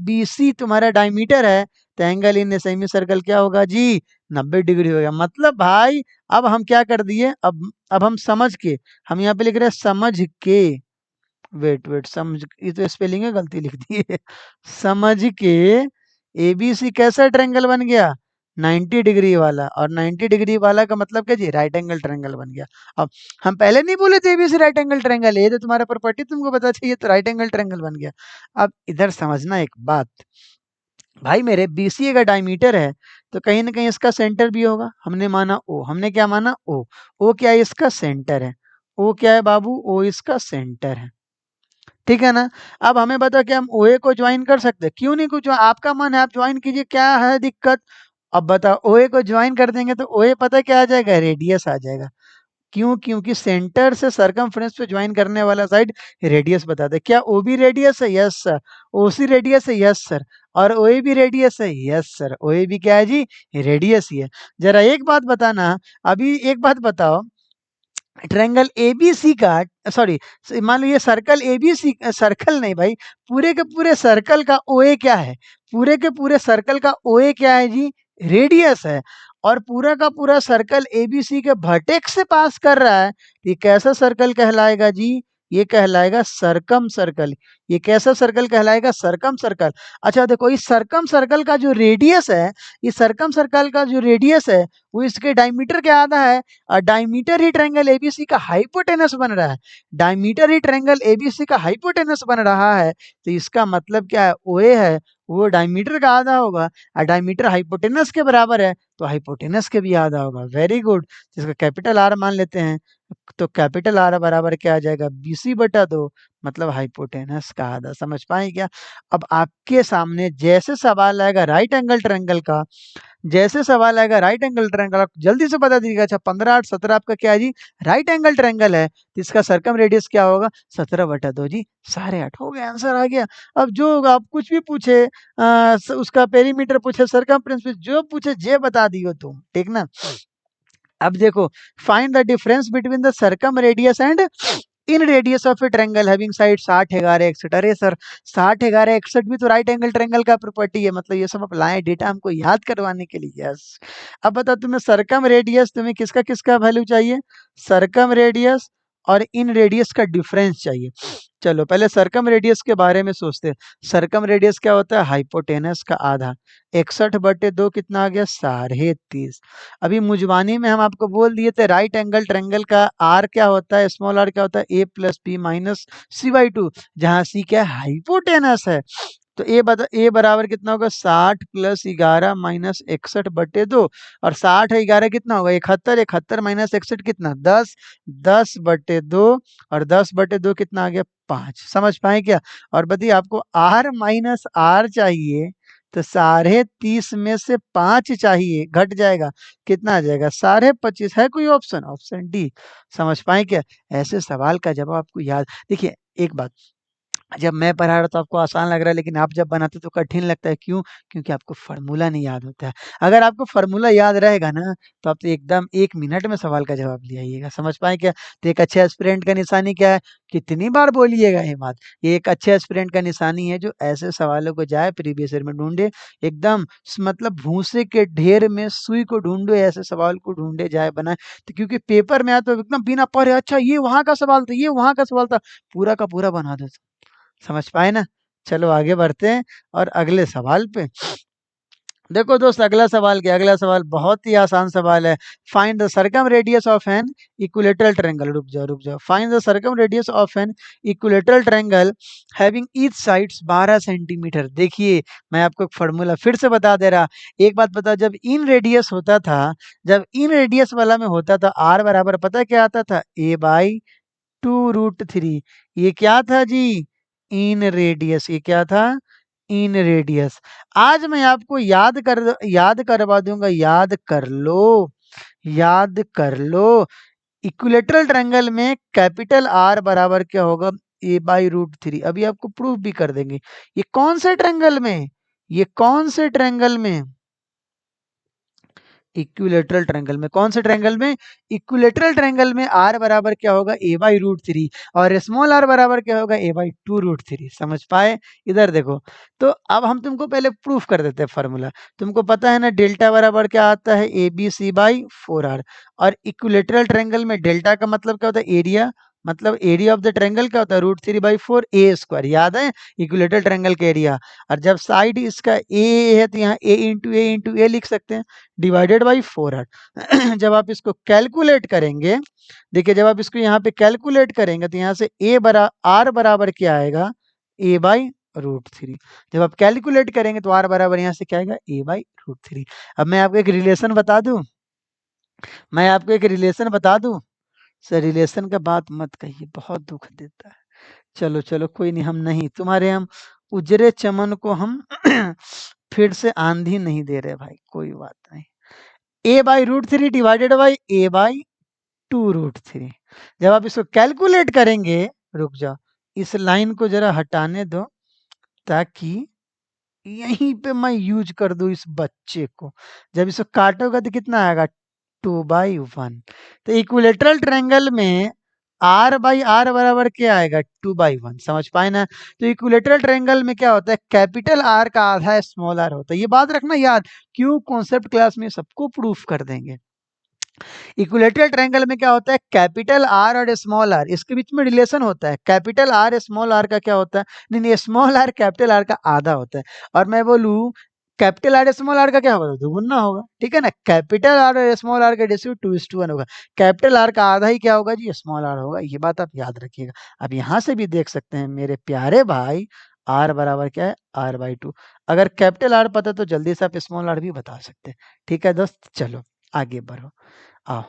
BC तुम्हारा डायमीटर है, तो angle in a semi circle क्या होगा जी, 90 डिग्री होगा। मतलब भाई अब हम क्या कर दिए, अब हम समझ के, हम यहाँ पे लिख रहे हैं समझ के, वेट वेट, समझ, ये तो स्पेलिंग है, गलती लिख दी है। समझ के ABC कैसा ट्रायंगल बन गया, 90 डिग्री वाला। और 90 डिग्री वाला का मतलब क्या जी, राइट एंगल ट्रायंगल बन गया। अब हम पहले नहीं बोले थे ABC राइट एंगल ट्रायंगल है, ये तो तुम्हारा प्रॉपर्टी तुमको पता चाहिए, तो राइट एंगल ट्रायंगल बन गया। अब इधर समझना एक बात, भाई मेरे BC अगर डायमीटर है, तो कहीं ना कहीं इसका सेंटर भी होगा। हमने माना O, हमने क्या माना O क्या है, इसका सेंटर है। O क्या है बाबू, O इसका सेंटर है, ठीक है ना। अब हमें बताओ कि हम OA को ज्वाइन कर सकते हैं, क्यों नहीं, कुछ आपका मन है आप ज्वाइन कीजिए, क्या है दिक्कत। अब बताओ OA को ज्वाइन कर देंगे तो OA पता क्या आ जाएगा, रेडियस आ जाएगा। क्यों, क्योंकि सेंटर से सरकमफ्रेंस पे ज्वाइन करने वाला साइड रेडियस बताते हैं। क्या OB रेडियस है, यस सर। OC रेडियस है, यस सर। और OA भी रेडियस है, यस सर। OA भी क्या है जी, रेडियस ही है। जरा एक बात बताना, अभी एक बात बताओ, ट्रायंगल ABC का, सॉरी, मान लो ये सर्कल ABC, सर्कल नहीं भाई, पूरे के पूरे सर्कल का OA क्या है, पूरे के पूरे सर्कल का OA क्या है जी, रेडियस है। और पूरा का पूरा सर्कल ABC के वर्टेक्स से पास कर रहा है, ये कैसा सर्कल कहलाएगा जी, ये कहलाएगा सरकम सर्कल। ये कैसा सर्कल कहलाएगा, सरकम सर्कल। अच्छा देखो, इस सरकम सर्कल का जो रेडियस है, इस सरकम सर्कल का जो रेडियस है, वो इसके डायमीटर के आधा है। डायमीटर ही ट्रायंगल एबीसी का हाइपोटेनस बन रहा है, डायमीटर ही ट्रायंगल एबीसी का हाइपोटेनस बन रहा है। तो इसका मतलब क्या है, ओए है वो डायमीटर का आधा होगा, और डायमीटर हाइपोटेनस के बराबर है, तो हाइपोटेनस के भी आधा होगा। वेरी गुड, जिसका कैपिटल आर मान लेते हैं, तो कैपिटल आर बराबर क्या आ जाएगा, BC/2, मतलब हाइपोटेनस का आधा। समझ पाए क्या। अब आपके सामने जैसे सवाल आएगा राइट एंगल ट्रायंगल का, जैसे सवाल आएगा राइट एंगल ट्रायंगल, आप जल्दी से बता दीजिएगा। अच्छा 15 8 17 आपका क्या है जी, राइट एंगल ट्रायंगल है, तो इसका सरकम रेडियस क्या होगा, 17/2 जी, 8.5 हो गया, आंसर आ गया। अब जो होगा, आप कुछ भी पूछे, उसका पेरीमीटर पूछे, सरकमफ्रेंस पूछे, जो पूछे जे बता दियो तुम, ठीक ना। अब देखो, find the difference between the circumradius and inradius of a triangle having side 60 11 61। अरे सर 60 11 61 भी तो राइट एंगल ट्रायंगल का प्रॉपर्टी है, मतलब ये सब आप लाए डेटा हमको याद करवाने के लिए। यस, अब बताओ तुम्हें सरकम रेडियस, तुम्हें किसका किसका वैल्यू चाहिए, सरकम रेडियस और इन रेडियस का डिफरेंस चाहिए। चलो पहले सरकम रेडियस के बारे में सोचते हैं। सरकम रेडियस क्या होता है? हाइपोटेनस का आधा। 61/2 कितना आ गया? 30.5। अभी मुजवानी में हम आपको बोल दिए थे राइट एंगल ट्रायंगल का आर क्या होता है, स्मॉल आर क्या होता है? ए प्लस बी माइनस सी/2, जहां सी क्या है? हाइपोटेनस है। तो ए बराबर कितना होगा? 60 प्लस 11 माइनस 61/2। और 60 है 11 कितना होगा? 71। 71 माइनस 61 कितना? 10। 10/2 और 10/2 कितना आ गया? 5। समझ पाए क्या? और बताइए आपको आर माइनस आर चाहिए, तो 30.5 में से 5 चाहिए, घट जाएगा, कितना आ जाएगा? 25.5। है कोई ऑप्शन? Option D. समझ पाए क्या? ऐसे सवाल का जवाब आपको याद, देखिए एक बात, जब मैं पढ़ा रहा तो आपको आसान लग रहा है, लेकिन आप जब बनाते तो कठिन लगता है। क्यों? क्योंकि आपको फार्मूला नहीं याद होता है। अगर आपको फार्मूला याद रहेगा ना, तो आप तो एकदम 1 मिनट में सवाल का जवाब ले आइएगा। समझ पाए क्या? तो एक अच्छे एस्पिरेंट का निशानी क्या है? कितनी बार बोलिएगा ये बात? ये एक अच्छे एस्पिरेंट का निशानी है जो ऐसे सवालों को जाए प्रीवियस ईयर में ढूंढे, एकदम मतलब भूसे के ढेर में सुई को ढूंढो, ऐसे सवाल को ढूंढे जाए बनाए। तो क्योंकि पेपर में आया तो एकदम बिना पढ़े, अच्छा ये वहां का सवाल था, ये वहां का सवाल था, पूरा का पूरा बना दो। समझ पाए ना? चलो आगे बढ़ते हैं और अगले सवाल पे। देखो दोस्त अगला सवाल क्या? अगला सवाल बहुत ही आसान सवाल है। Find the circum radius of an equilateral triangle. रुक जाओ। Find the circum radius of an equilateral triangle having each sides 12 centimetre. देखिए मैं आपको एक फॉर्मूला फिर से बता दे रहा। एक बात बताओ, जब इन रेडियस होता था, जब इन रेडियस वाला में होता था, आर बराबर पता है क्या आता था? a/2√3। ये क्या था जी? इन रेडियस। ये क्या था? इन रेडियस। आज मैं आपको याद करवा दूंगा, याद कर लो, याद कर लो। इक्विलेटरल ट्रायंगल में कैपिटल आर बराबर क्या होगा? a/√3। अभी आपको प्रूफ भी कर देंगे। ये कौन से ट्रायंगल में? ये कौन से ट्रायंगल में? इक्विलेटरल ट्रायंगल में। कौन से ट्रायंगल में? इक्विलेटरल ट्रायंगल में आर बराबर क्या होगा? a/√3। और स्मॉल आर बराबर क्या होगा? a/2√3। समझ पाए? इधर देखो। तो अब हम तुमको पहले प्रूफ कर देते हैं फॉर्मूला। तुमको पता है ना डेल्टा बराबर क्या आता है? ABC/4r। और इक्विलेटरल ट्रायंगल में डेल्टा का मतलब क्या होता है? एरिया। मतलब एरिया ऑफ द ट्रायंगल क्या होता है? √3/4 a²। याद है? इक्विलेटरल ट्रायंगल का एरिया। और जब साइड इसका ए है तो यहाँ a × a लिख सकते हैं, डिवाइडेड बाई 4r। जब आप इसको कैलकुलेट करेंगे, देखिए जब आप इसको यहाँ पे कैलकुलेट करेंगे तो यहाँ से आर बराबर क्या आएगा? a/√3। जब आप कैलकुलेट करेंगे तो आर बराबर यहाँ से क्या आएगा? a/√3। अब मैं आपको एक रिलेशन बता दूं, मैं आपको एक रिलेशन बता दूं। सर रिलेशन का बात मत कहिए, बहुत दुख देता है। चलो चलो कोई नहीं, हम नहीं तुम्हारे, हम उजरे चमन को हम फिर से आंधी नहीं दे रहे भाई, कोई बात नहीं। a/√3 divided by a/2√3। जब आप इसको कैलकुलेट करेंगे, रुक जाओ, इस लाइन को जरा हटाने दो ताकि यहीं पे मैं यूज कर दूं इस बच्चे को। जब इसको काटोगे तो कितना आएगा? 2/1। तो इक्विलेटरल ट्रायंगल में r/r बराबर क्या आएगा? 2/1। समझ पाए ना? तो इक्विलेटरल ट्रायंगल में क्या होता है? कैपिटल आर का आधा स्मॉल आर होता है। ये बात रखना याद। क्यों? कॉन्सेप्ट क्लास में सबको प्रूफ कर देंगे। इक्विलेटरल ट्रायंगल में क्या होता है? कैपिटल आर और स्मॉल आर, इसके बीच में रिलेशन होता है। कैपिटल आर स्मॉल आर का क्या होता है? नहीं, स्मॉल आर कैपिटल आर का आधा होता है। और मैं बोलूं कैपिटल आर स्मॉल आर का क्या होगा? दुगुना होगा। ठीक है ना? कैपिटल आर और स्मॉल आर का रेशियो 2:1 होगा। कैपिटल आर का आधा ही क्या होगा जी? स्मॉल आर होगा। ये बात आप याद रखिएगा। अब यहाँ से भी देख सकते हैं मेरे प्यारे भाई, आर बराबर क्या है? r/2। अगर कैपिटल आर पता तो जल्दी से आप स्मॉल आर भी बता सकते हैं। ठीक है दोस्त, चलो आगे बढ़ो, आओ।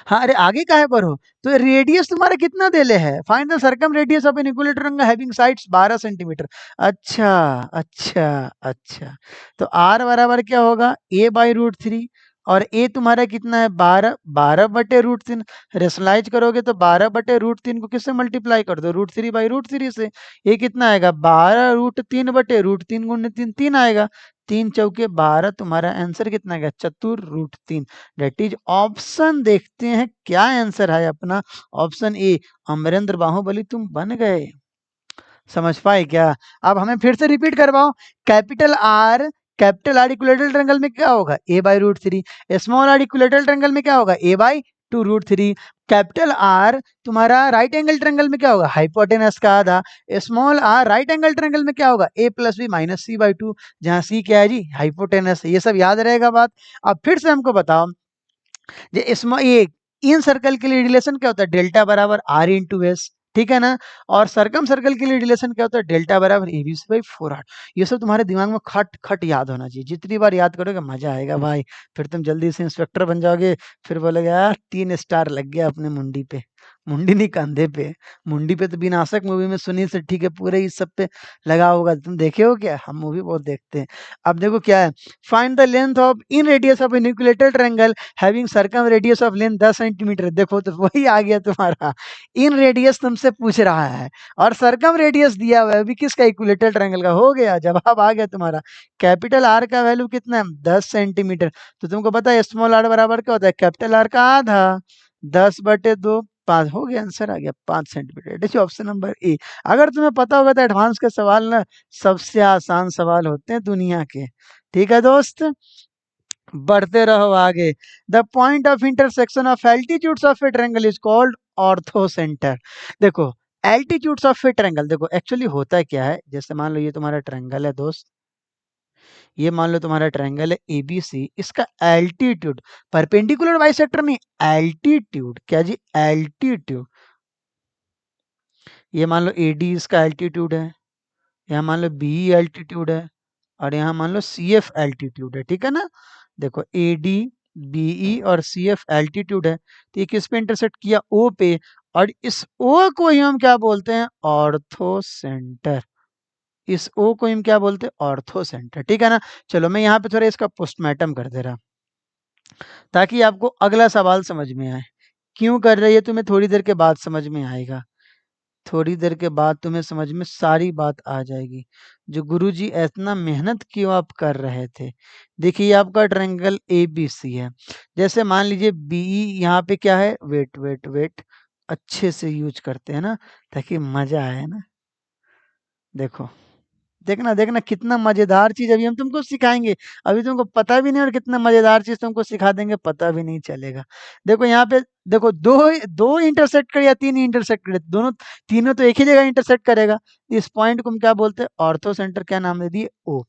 हाँ, अरे आगे काहे पर हो? तो रेडियस तुम्हारा कितना देले है? Find the circum radius of an equilateral triangle having sides 12 centimetre. अच्छा, अच्छा, अच्छा। तो r बराबर क्या होगा? a/√3। और a तुम्हारा कितना है? 12। 12/√3। रेशनलाइज करोगे तो 12/√3 को किससे मल्टीप्लाई कर दो? √3/√3 से। ये कितना आएगा? 12√3/√3 गुणे 3 3 आएगा। 3 चौके 12। तुम्हारा आंसर कितना आएगा? चतुर√3। That is option. देखते हैं क्या आंसर है अपना। ऑप्शन ए, अमरेंद्र बाहुबली तुम बन गए। समझ पाए क्या? अब हमें फिर से रिपीट करवाओ। Capital R, capital R equilateral triangle में क्या होगा? a/√3। Small are equilateral triangle में क्या होगा? 2√3। कैपिटल आर तुम्हारा राइट एंगल ट्रायंगल में क्या होगा, हाइपोटेनस का आधा। Small R right angle triangle में क्या होगा, a plus B minus C by 2, जहाँ सी क्या है जी, हाइपोटेनस। ये सब याद रहेगा बात। अब फिर से हमको बताओ, ये इन सर्कल के लिए रिलेशन क्या होता है, डेल्टा बराबर आर इंटू एस, ठीक है ना। और सरकम सर्कल के लिए रिलेशन क्या होता है, डेल्टा बराबर ए बी सी बाई 4r। ये सब तुम्हारे दिमाग में खट खट याद होना चाहिए, जितनी बार याद करोगे मजा आएगा भाई। फिर तुम जल्दी से इंस्पेक्टर बन जाओगे, फिर बोलोगे यार 3 स्टार लग गया अपने मुंडी पे, मुंडी नहीं कंधे पे। मुंडी पे तो विनाशक मूवी में सुनील शेट्टी के पूरे इस सब पे लगा होगा, तुम देखे हो क्या, हम मूवी बहुत देखते हैं। अब देखो क्या है, find the length of in radius of an equilateral triangle having circum radius of length 10 centimetre. देखो तो वही आ गया तुम्हारा, इन रेडियस तुमसे पूछ रहा है और सरकम रेडियस दिया हुआ है, अभी किसका, इक्विलेटरल ट्रायंगल का। हो गया, जवाब आ गया तुम्हारा। कैपिटल आर का वैल्यू कितना है, 10 सेंटीमीटर। तो तुमको पता है स्मॉल आर बराबर क्या होता है, कैपिटल आर का आधा, 10/2, 5। हो गया, आंसर आ गया 5 सेंटीमीटर। देखिए ऑप्शन नंबर ए। अगर तुम्हें पता होगा तो एडवांस के सवाल ना सबसे आसान सवाल होते हैं दुनिया के। ठीक है दोस्त, बढ़ते रहो आगे। The point of intersection of altitudes of a triangle is called ortho centre. देखो एल्टीट्यूड्स ऑफ ए ट्रायंगल, देखो एक्चुअली होता है क्या है, जैसे मान लो ये तुम्हारा ट्रायंगल है दोस्त, ये मान लो तुम्हारा ट्रायंगल है एबीसी, इसका एल्टीट्यूड, परपेंडिकुलर बाइसेक्टर नहीं, एल्टीट्यूड, क्या जी, एल्टीट्यूड। ये मान लो एडी इसका एल्टीट्यूड है, यहाँ मान लो बी एल्टीट्यूड है, और यहाँ मान लो सी एफ एल्टीट्यूड है, ठीक है ना। देखो ए डी, बीई और सी एफ एल्टीट्यूड है, तो ये किस पे इंटरसेक्ट किया, ओ पे, और इस ओ को ही हम क्या बोलते हैं, ऑर्थो सेंटर। इस ओ को हम क्या बोलते हैं, ऑर्थो सेंटर, ठीक है ना। चलो मैं यहाँ पे थोड़ा इसका पोस्टमार्टम कर दे रहा, ताकि आपको अगला सवाल समझ में आए। क्यों कर रही है तुम्हें थोड़ी देर के बाद समझ में आएगा, थोड़ी देर के बाद तुम्हें समझ में सारी बात आ जाएगी। जो गुरुजी इतना मेहनत क्यों आप कर रहे थे। देखिए ये आपका ट्रायंगल ए बी सी है, जैसे मान लीजिए बीई यहाँ पे क्या है, वेट वेट वेट, अच्छे से यूज करते हैं ना, ताकि मजा आए ना। देखो देखना देखना कितना मजेदार चीज अभी हम तुमको सिखाएंगे, अभी तुमको पता भी नहीं, और कितना मजेदार चीज तुमको सिखा देंगे पता भी नहीं चलेगा। देखो यहाँ पे, देखो दो दो इंटरसेक्ट करे या तीन इंटरसेक्ट करे, दोनों तीनों तो एक ही जगह इंटरसेक्ट करेगा। इस पॉइंट को हम क्या बोलते हैं, ऑर्थो सेंटर, क्या नाम दे दिए, ओ।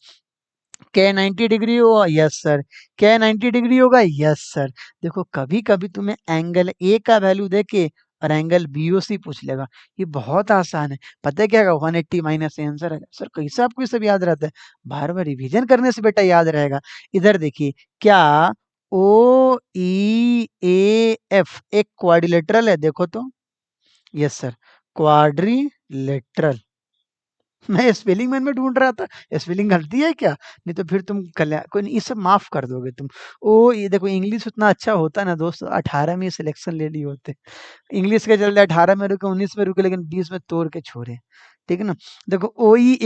क्या 90 डिग्री होगा, यस सर। क्या 90 डिग्री होगा, यस सर। देखो कभी कभी तुम्हें एंगल ए का वैल्यू देके और एंगल बीओसी पूछ लेगा, ये बहुत आसान है। पता है क्या होगा, 180 माइनस आंसर है। सर कैसे आपको ये सब याद रहता है, बार बार रिवीजन करने से बेटा याद रहेगा। इधर देखिए, क्या ओ ई ए एफ एक क्वाड्रिलेटरल है, देखो तो, यस सर, क्वाड्रिलेटरल। मैं स्पेलिंग मैन में ढूंढ रहा था, स्पेलिंग गलती है क्या, नहीं तो फिर तुम कल्या कोई नहीं, इसे माफ कर दोगे तुम। ओ ये देखो इंग्लिश उतना अच्छा होता ना दोस्त, 18 में सिलेक्शन ले लिए होते। इंग्लिश के चलते 18 में रुके, 19 में रुके, लेकिन 20 में तोड़ के छोड़े, ठीक है ना। देखो ओ ई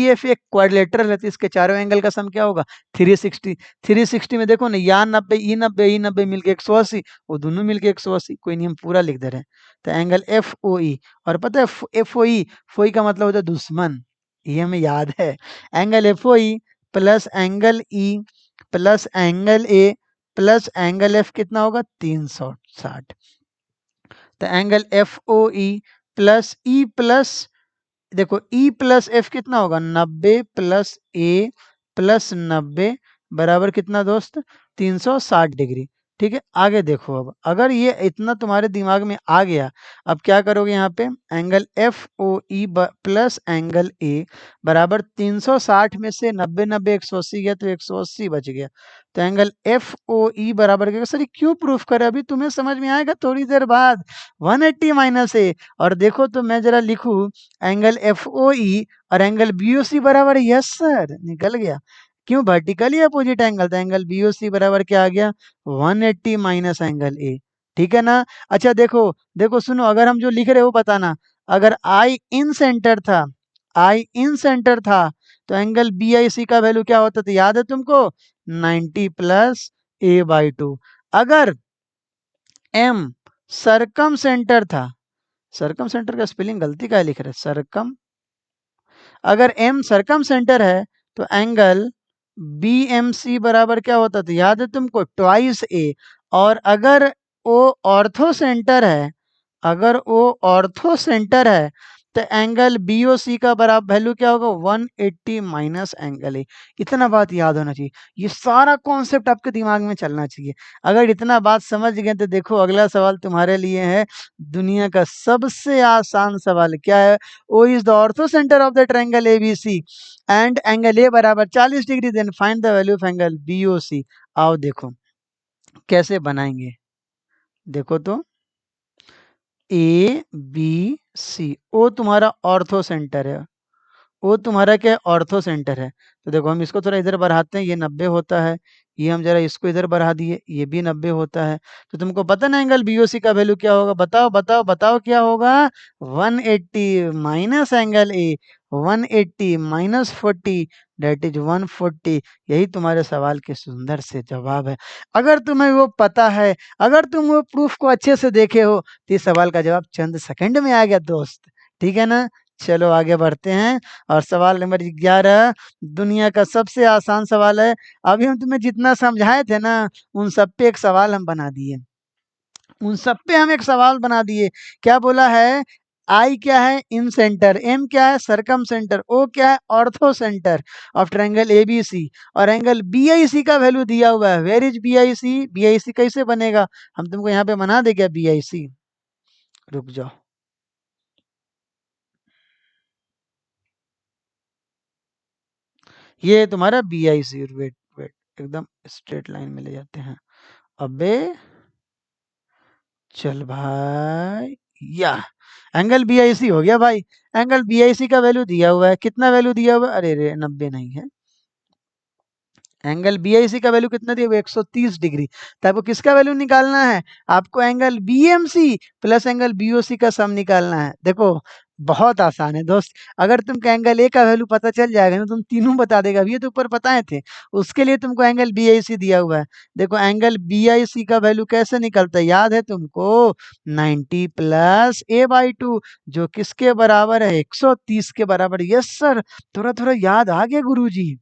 एफ एक क्वाड्रिलेटरल है, तो इसके चारों एंगल का सम क्या होगा, 360। 360 में देखो ना, यहाँ 90, ई 90 मिलके 180, वो दोनों मिलके 180। कोई नहीं हम पूरा लिख दे रहे हैं, तो एंगल एफ ओ ई। और पता है एफ ओ ई का मतलब होता है दुश्मन, ये हमें याद है। Angle F O E plus angle E plus angle A plus angle F कितना होगा, 360। तो angle F O E plus E plus, देखो ई प्लस एफ कितना होगा, 90 प्लस ए प्लस 90 बराबर कितना दोस्त, 360 डिग्री। ठीक है, आगे देखो, अब अगर ये इतना तुम्हारे दिमाग में आ गया, अब क्या करोगे, यहाँ पे angle F O E plus angle ए बराबर 360 में से 90 90 180 गया, तो 180 बच गया। तो एंगल एफ ओ ई बराबर क्या, सर ये क्यों प्रूफ करे, अभी तुम्हें समझ में आएगा थोड़ी देर बाद। 180 माइनस ए, और देखो तो मैं जरा लिखूं, एंगल एफ ओ ई और एंगल बी ओ सी बराबर, यस सर निकल गया। क्यों, वर्टिकली अपोजिट एंगल था, एंगल बी ओ सी बराबर क्या आ गया, 180 माइनस एंगल ए, ठीक है ना। अच्छा देखो, देखो सुनो, अगर हम जो लिख रहे हो बताना, अगर आई इन सेंटर था, आई इन सेंटर था, तो एंगल बी आई सी का वैल्यू क्या होता था, याद है तुमको, 90 प्लस ए बाई 2। अगर एम सरकम सेंटर था, सरकम सेंटर का स्पेलिंग गलती का लिख रहे, सरकम, अगर एम सरकम सेंटर है, तो एंगल बी एम सी बराबर क्या होता था, याद है तुमको, ट्वाइस ए। और अगर ओ ऑर्थो सेंटर है, अगर ओ ऑर्थो सेंटर है तो एंगल बीओसी का बराबर वैल्यू क्या होगा 180 माइनस एंगल ए। इतना बात याद होना चाहिए, ये सारा कॉन्सेप्ट आपके दिमाग में चलना चाहिए। अगर इतना बात समझ गए तो देखो अगला सवाल तुम्हारे लिए है दुनिया का सबसे आसान सवाल। क्या है? O is the orthocentre of the triangle ABC and angle ए बराबर 40 degree, then find the value of angle BOC. आओ देखो कैसे बनाएंगे, देखो तो ए बी सी, ओ तुम्हारा ऑर्थो सेंटर है, वो तुम्हारा क्या है? ऑर्थो सेंटर है। तो देखो हम इसको थोड़ा इधर बढ़ाते हैं, ये 90 होता है, ये हम जरा इसको इधर बढ़ा दिए, ये भी 90 होता है। तो तुमको पता ना एंगल बीओसी का वैल्यू क्या होगा? बताओ बताओ बताओ क्या होगा? 180 minus angle A, 180 minus 40 that is 140। यही तुम्हारे सवाल के सुंदर से जवाब है। अगर तुम्हें वो पता है, अगर तुम वो प्रूफ को अच्छे से देखे हो तो इस सवाल का जवाब चंद सेकंड में आ गया दोस्त। ठीक है ना? चलो आगे बढ़ते हैं। और सवाल नंबर 11 दुनिया का सबसे आसान सवाल है। अभी हम तुम्हें जितना समझाए थे ना उन सब पे एक सवाल हम बना दिए, उन सब पे हम एक सवाल बना दिए। क्या बोला है? आई क्या है? इन सेंटर, एम क्या है? सरकम सेंटर, ओ क्या है? Ortho centre of triangle ABC, और एंगल बीआईसी का वैल्यू दिया हुआ है। Where is BIC? बीआईसी कैसे बनेगा? हम तुमको यहाँ पे बना दे क्या बीआईसी? रुक जाओ, ये तुम्हारा बीआईसी। वेट वेट, एकदम स्ट्रेट लाइन में ले जाते हैं। अबे चल भाई, या एंगल बीआईसी हो गया भाई। एंगल बीआईसी का वैल्यू दिया हुआ है, कितना वैल्यू दिया हुआ है? अरे रे 90 नहीं है, एंगल बीआईसी का वैल्यू कितना दिया हुआ है? 130 डिग्री। तो आपको किसका वैल्यू निकालना है? आपको angle BMC plus angle BOC का सम निकालना है। देखो बहुत आसान है दोस्त, अगर तुमको एंगल ए का वैल्यू पता चल जाएगा ना तुम तीनों बता देगा। अभी ये तो ऊपर बताए थे, उसके लिए तुमको एंगल बीआईसी दिया हुआ है। देखो एंगल बीआईसी का वैल्यू कैसे निकलता है, याद है तुमको? 90 प्लस ए बाई टू, जो किसके बराबर है? 130 के बराबर। यस सर, थोड़ा थोड़ा याद आ गया गुरुजी।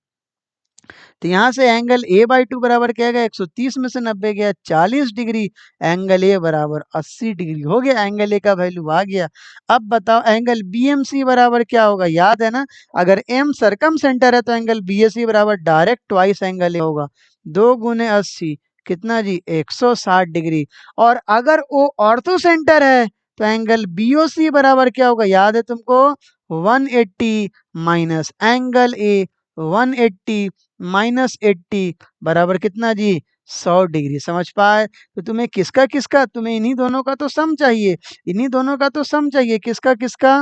तो यहाँ से एंगल ए बाई टू बराबर क्या गया? 130 में से 90 गया 40 डिग्री, एंगल ए बराबर 80 डिग्री हो गया। एंगल ए का वैल्यू आ गया। अब बताओ एंगल बीएमसी बराबर क्या होगा? याद है ना, अगर एम सरकम सेंटर है तो एंगल बीएससी बराबर डायरेक्ट ट्वाइस एंगल ए होगा। 2 गुने 80 कितना जी? 160 डिग्री। और अगर ओ ऑर्थो सेंटर है तो एंगल बीओसी बराबर क्या होगा? याद है तुमको? 180 माइनस एंगल ए, 180 माइनस 80 बराबर कितना जी? 100 डिग्री। समझ पाए? तो तुम्हें किसका किसका, तुम्हें इन्हीं दोनों का तो सम चाहिए, इन्हीं दोनों का तो सम चाहिए। किसका किसका?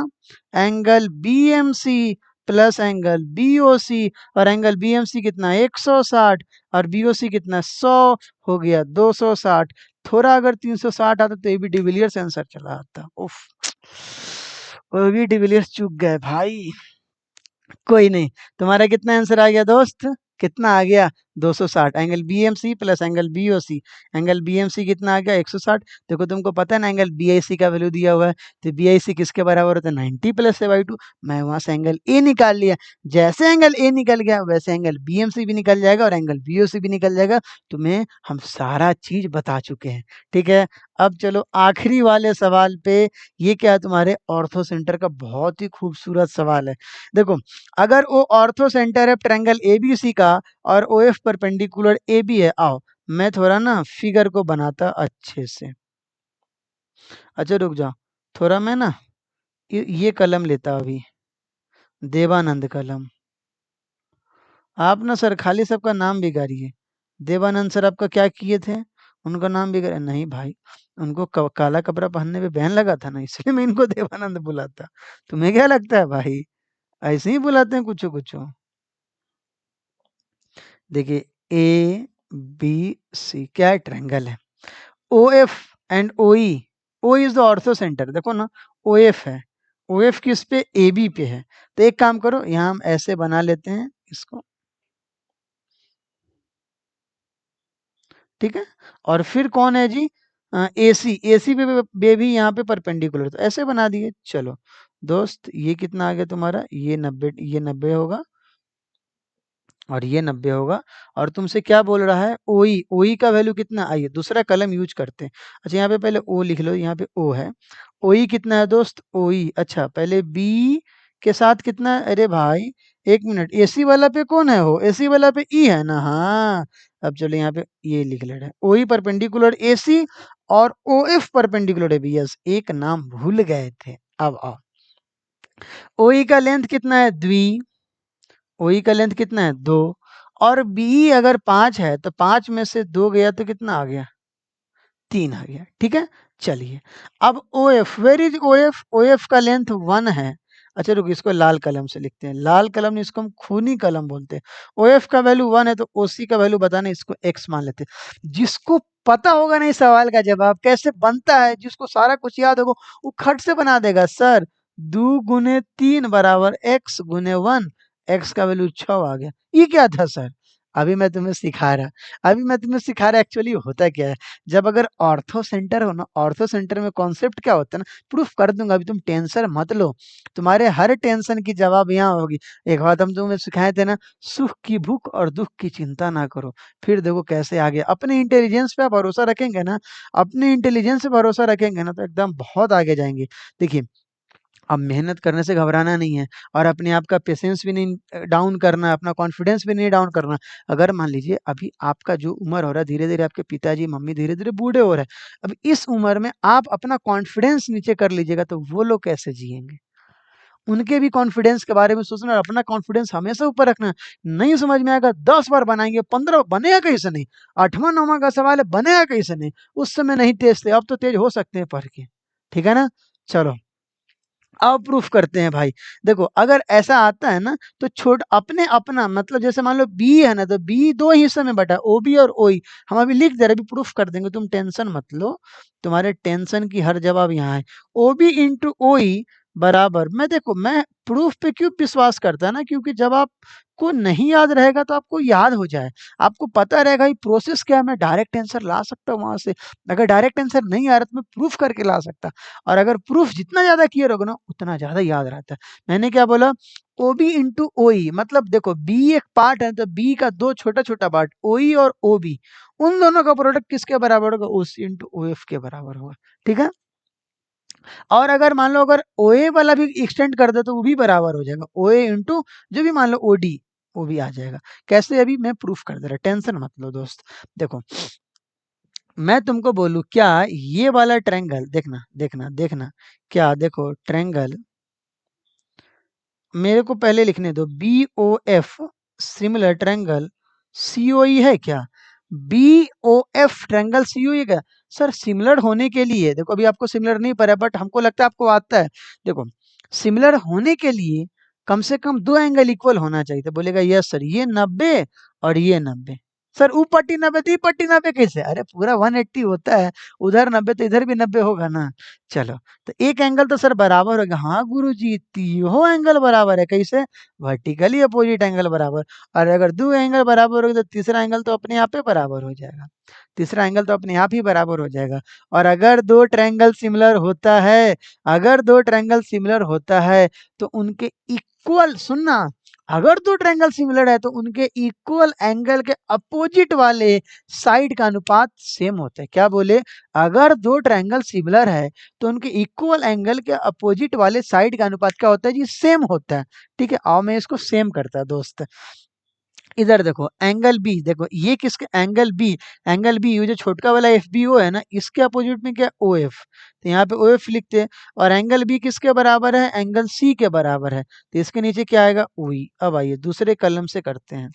Angle BMC plus angle BOC, और एंगल बीएमसी कितना? 160, और बीओसी कितना? 100। हो गया 260। थोड़ा अगर 360 आता तो ये भी डिविलियर्स आंसर चला आता। उफ, वो भी डिविलियर्स चूक गए भाई। कोई नहीं, तुम्हारा कितना आंसर आ गया दोस्त? कितना आ गया? 260। Angle BMC plus angle BOC, angle BMC कितना आ गया? 160। देखो तुमको पता है ना एंगल बीआईसी का वैल्यू दिया हुआ है, तो बीआईसी किसके बराबर होता है? 90 प्लस ए बाई टू। मैं वहां से एंगल ए निकाल लिया, जैसे एंगल ए निकल गया वैसे एंगल बीएमसी भी निकल जाएगा और एंगल बीओसी भी निकल जाएगा। तुम्हें हम सारा चीज बता चुके हैं। ठीक है, अब चलो आखिरी वाले सवाल पे। ये क्या है? तुम्हारे ऑर्थो सेंटर का बहुत ही खूबसूरत सवाल है। देखो अगर वो ऑर्थो सेंटर है ट्रायंगल एबीसी का और O F perpendicular A B है। आओ मैं थोड़ा ना फिगर को बनाता अच्छे से। अच्छा रुक जाओ, थोड़ा मैं ना ये कलम लेता अभी, देवानंद कलम। आप ना सर खाली सबका नाम बिगाड़िए। देवानंद सर आपका क्या किए थे? उनका नाम बिगाड़े नहीं भाई, उनको काला कपड़ा पहनने पे बैन लगा था ना, इसलिए मैं इनको देवानंद बुलाता। तुम्हें क्या लगता है भाई? ऐसे ही बुलाते हैं कुछ कुछ। देखिए ए बी सी क्या है? ट्रायंगल है। O F and O E, O is the orthocentre. देखो ना ओ एफ है, ओ एफ किस पे? ए बी पे है। तो एक काम करो यहाँ हम ऐसे बना लेते हैं इसको, ठीक है। और फिर कौन है जी? ए सी, ए सी पे भी यहाँ पे परपेंडिकुलर, तो ऐसे बना दिए। चलो दोस्त ये कितना आ गया तुम्हारा? ये 90, ये 90 होगा, और ये 90 होगा। और तुमसे क्या बोल रहा है, ओई, ओई का वैल्यू कितना, आइए दूसरा कलम यूज करते हैं। अच्छा यहाँ पे पहले ओ लिख लो, यहाँ पे ओ है। ओई कितना है दोस्त, ओई, अच्छा पहले बी के साथ कितना है, अरे भाई एक मिनट, एसी वाला पे कौन है, हो एसी वाला पे ई है ना, हाँ। अब चलो यहाँ पे ये लिख ले रहे हैं, ओई परपेंडिकुलर एसी और ओ एफ परपेंडिकुलर है बी, यस, एक नाम भूल गए थे। अब आओ, ओई का लेंथ कितना है, द्वि, ओई का लेंथ कितना है, 2, और बी अगर 5 है तो 5 में से 2 गया तो कितना आ गया, 3 आ गया, ठीक है। चलिए अब O F, where is O F, O F का लेंथ 1 है। अच्छा रुको, इसको लाल कलम से लिखते हैं, लाल कलम नहीं, इसको हम खूनी कलम बोलते हैं। ओ एफ का वैल्यू 1 है तो ओ सी का वैल्यू बताना, इसको एक्स मान लेते हैं। जिसको पता होगा ना इस सवाल का जवाब कैसे बनता है, जिसको सारा कुछ याद होगा, वो खट से बना देगा, सर 2 गुने 3 बराबर एक्स गुने 1, एक्स का वैल्यू 6 आ गया। ये क्या था सर, अभी मैं तुम्हें सिखा रहा, अभी मैं तुम्हें सिखा रहा एक्चुअली होता क्या है। जब अगर ऑर्थो सेंटर हो ना, ऑर्थो सेंटर में कॉन्सेप्ट क्या होता है ना, प्रूफ कर दूंगा, अभी तुम टेंशन मत लो, तुम्हारे हर टेंशन की जवाब यहाँ होगी। एक बात हम तुम्हें सिखाए थे ना, सुख की भूख और दुख की चिंता ना करो, फिर देखो कैसे आगे, अपने इंटेलिजेंस पे आप भरोसा रखेंगे ना, अपने इंटेलिजेंस पे भरोसा रखेंगे ना, तो एकदम बहुत आगे जाएंगे। देखिए अब मेहनत करने से घबराना नहीं है, और अपने आप का पेशेंस भी नहीं डाउन करना, अपना कॉन्फिडेंस भी नहीं डाउन करना। अगर मान लीजिए अभी आपका जो उम्र हो रहा है, धीरे धीरे आपके पिताजी मम्मी धीरे धीरे बूढ़े हो रहे हैं, अब इस उम्र में आप अपना कॉन्फिडेंस नीचे कर लीजिएगा तो वो लोग कैसे जिएंगे। उनके भी कॉन्फिडेंस के बारे में सोचना और अपना कॉन्फिडेंस हमेशा ऊपर रखना। नहीं समझ में आएगा 10 बार बनाएंगे, 15 बनेगा कैसे नहीं, 8वां 9वां का सवाल है, बनेगा कैसे नहीं, उस समय नहीं तेज थे, अब तो तेज हो सकते हैं पढ़ के, ठीक है ना। चलो अब प्रूफ करते हैं भाई। देखो अगर ऐसा आता है ना, तो छोट अपने अपना मतलब, जैसे मान लो बी है ना, तो बी 2 हिस्से में बटा, ओ बी और ओई, हम अभी लिख दे रहे, अभी प्रूफ कर देंगे, तुम टेंशन मत लो, तुम्हारे टेंशन की हर जवाब यहाँ है। ओ बी इंटू ओई बराबर, मैं देखो मैं प्रूफ पे क्यों विश्वास करता है ना, क्योंकि जब आपको नहीं याद रहेगा तो आपको याद हो जाए, आपको पता रहेगा ये प्रोसेस क्या है, मैं डायरेक्ट आंसर ला सकता हूँ वहां से। अगर डायरेक्ट आंसर नहीं आ रहा तो मैं प्रूफ करके ला सकता, और अगर प्रूफ जितना ज्यादा क्लियर होगा ना उतना ज्यादा याद रहता है। मैंने क्या बोला, ओ बी इंटू ओई, मतलब देखो बी एक पार्ट है तो बी का 2 छोटा छोटा पार्ट, ओई और ओ बी, उन दोनों का प्रोडक्ट किसके बराबर होगा, ओ सी इंटू ओ एफ के बराबर होगा, ठीक है। और अगर मान लो अगर ओ ए वाला भी एक्सटेंड कर दे तो वो भी बराबर हो जाएगा, ओ ए इंटू जो भी मान लो ओ डी, वो भी आ जाएगा। कैसे, अभी मैं प्रूफ कर दे रहा, टेंशन मत लो दोस्त। देखो मैं तुमको बोलूं क्या, ये वाला ट्रायंगल देखना देखना देखना, क्या देखो ट्रायंगल, मेरे को पहले लिखने दो, b o f similar triangle c o e है क्या, b o f triangle c o e क्या। सर सिमिलर होने के लिए देखो, अभी आपको सिमिलर नहीं पता बट हमको लगता है आपको आता है। देखो सिमिलर होने के लिए कम से कम 2 एंगल इक्वल होना चाहिए, तो बोलेगा यस सर, ये 90 और ये 90। सर ऊ पट्टी 90 तो ये पट्टी 90 कैसे, अरे पूरा 180 होता है, उधर 90 तो इधर भी 90 होगा ना। चलो तो एक एंगल तो सर बराबर हो गया, हाँ गुरुजी तीनों एंगल बराबर है, कैसे, वर्टिकली अपोजिट एंगल बराबर। और अगर 2 एंगल बराबर हो गए तो तीसरा एंगल तो अपने आप ही बराबर हो जाएगा, तीसरा एंगल तो अपने आप ही बराबर हो जाएगा। और अगर 2 ट्रायंगल सिमिलर होता है, अगर 2 ट्रायंगल सिमिलर होता है तो उनके इक्वल, सुनना, अगर 2 ट्रायंगल सिमिलर है तो उनके इक्वल एंगल के अपोजिट वाले साइड का अनुपात सेम होता है। क्या बोले, अगर 2 ट्रायंगल सिमिलर है तो उनके इक्वल एंगल के अपोजिट वाले साइड का अनुपात क्या होता है जी, सेम होता है। ठीक है, आओ मैं इसको सेम करता है दोस्त। इधर देखो एंगल बी, देखो ये किसके, एंगल बी ये जो छोटका वाला एफ बी ओ है ना, इसके अपोजिट में क्या ओ एफ, तो यहाँ पे ओ एफ लिखते हैं। और एंगल बी किसके बराबर है, एंगल सी के बराबर है, तो इसके नीचे क्या आएगा, ओई। अब आइए दूसरे कलम से करते हैं।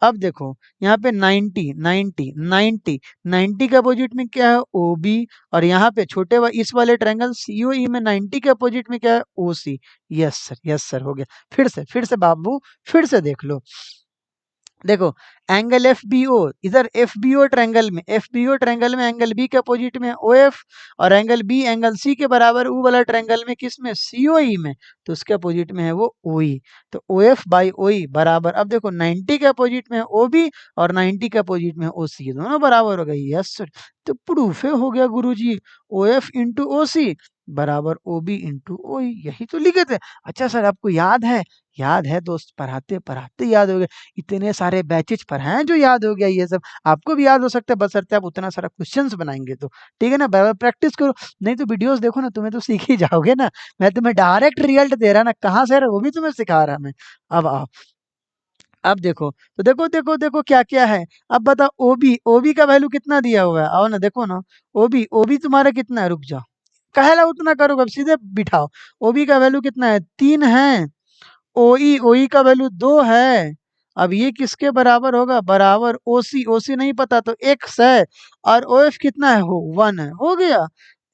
अब देखो यहाँ पे 90 90 90 90 के अपोजिट में क्या है, ओ बी। और यहाँ पे इस वाले ट्रायंगल सीओई में 90 के अपोजिट में क्या है, ओ सी। यस सर, यस सर, हो गया। फिर से बाबू, फिर से देख लो। देखो एंगल एफ बी ओ, इधर एफ बी ओ ट्रायंगल में एंगल बी के अपोजिट में ओ एफ, और एंगल बी एंगल सी के बराबर ऊ वाला ट्रायंगल में किस में, सी ओ ई में, तो उसके अपोजिट में है वो ओ ई। तो ओ एफ बाई ओ ई बराबर, अब देखो 90 के अपोजिट में ओ बी और 90 के अपोजिट में ओ सी, दोनों बराबर हो गई, यस सर। तो प्रूफ हो गया गुरुजी, ओ एफ इंटू ओ सी बराबर ओ बी इंटू ओ ई, यही तो लिखे थे। अच्छा सर आपको याद है याद है दोस्त, पढ़ाते पढ़ाते याद हो गया। इतने सारे बैचेज पढ़ाए जो याद हो गया ये सब। आपको भी याद हो सकता है, बशर्ते आप उतना सारा क्वेश्चंस बनाएंगे तो। ठीक है ना, बार प्रैक्टिस करो। नहीं तो वीडियोस देखो ना, तुम्हें तो सीख ही जाओगे ना। मैं तुम्हें डायरेक्ट रिजल्ट दे रहा ना, कहाँ से आ रहा है वो भी तुम्हें सिखा रहा मैं। अब आओ, अब देखो तो देखो देखो देखो क्या क्या है। अब बताओ, ओबी ओबी का वैल्यू कितना दिया हुआ है, आओ ना देखो ना। ओबी ओबी तुम्हारा कितना है, रुक जाओ। कहला उतना करोगे, अब सीधे बिठाओ। ओबी का वैल्यू कितना है, 3 है। ओई ओई का वैल्यू 2 है। अब ये किसके बराबर होगा, बराबर ओसी। ओसी नहीं पता तो एक्स है। और ओएफ कितना है, हो 1 है, हो गया।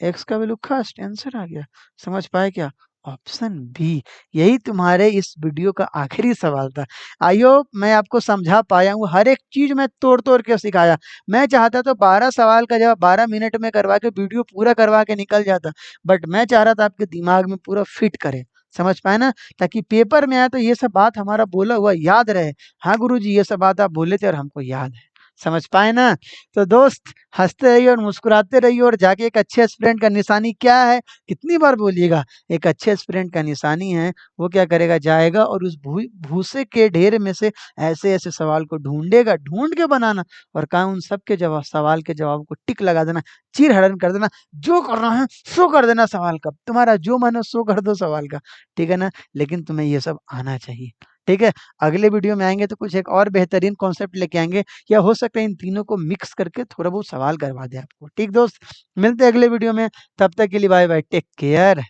एक्स का वैल्यू खास आंसर आ गया। समझ पाए क्या? Option B. यही तुम्हारे इस वीडियो का आखिरी सवाल था। आई होप मैं आपको समझा पाया हूँ, हर एक चीज मैं तोड़ तोड़ के सिखाया। मैं चाहता तो 12 सवाल का जवाब 12 मिनट में करवा के वीडियो पूरा करवा के निकल जाता। बट मैं चाह रहा था आपके दिमाग में पूरा फिट करे। समझ पाए ना, ताकि पेपर में आए तो ये सब बात हमारा बोला हुआ याद रहे। हाँ गुरुजी, ये सब बात आप बोले थे और हमको याद है। समझ पाए ना? तो दोस्त, हंसते रहिए और मुस्कुराते रहिए, और जाके एक अच्छे स्टूडेंट का निशानी क्या है, कितनी बार बोलिएगा, एक अच्छे स्टूडेंट का निशानी है, वो क्या करेगा, जाएगा और उस भूसे के ढेर में से ऐसे ऐसे सवाल को ढूंढेगा, ढूंढ के बनाना। और कहा उन सब के जवाब, सवाल के जवाब को टिक लगा देना, चीर हरण कर देना। जो करना है सो कर देना सवाल का, तुम्हारा जो मन हो सो कर दो सवाल का। ठीक है ना, लेकिन तुम्हें ये सब आना चाहिए। ठीक है, अगले वीडियो में आएंगे तो कुछ एक और बेहतरीन कॉन्सेप्ट लेके आएंगे, या हो सकता है इन तीनों को मिक्स करके थोड़ा बहुत सवाल करवा दे आपको। ठीक दोस्त, मिलते हैं अगले वीडियो में। तब तक के लिए बाय बाय, टेक केयर।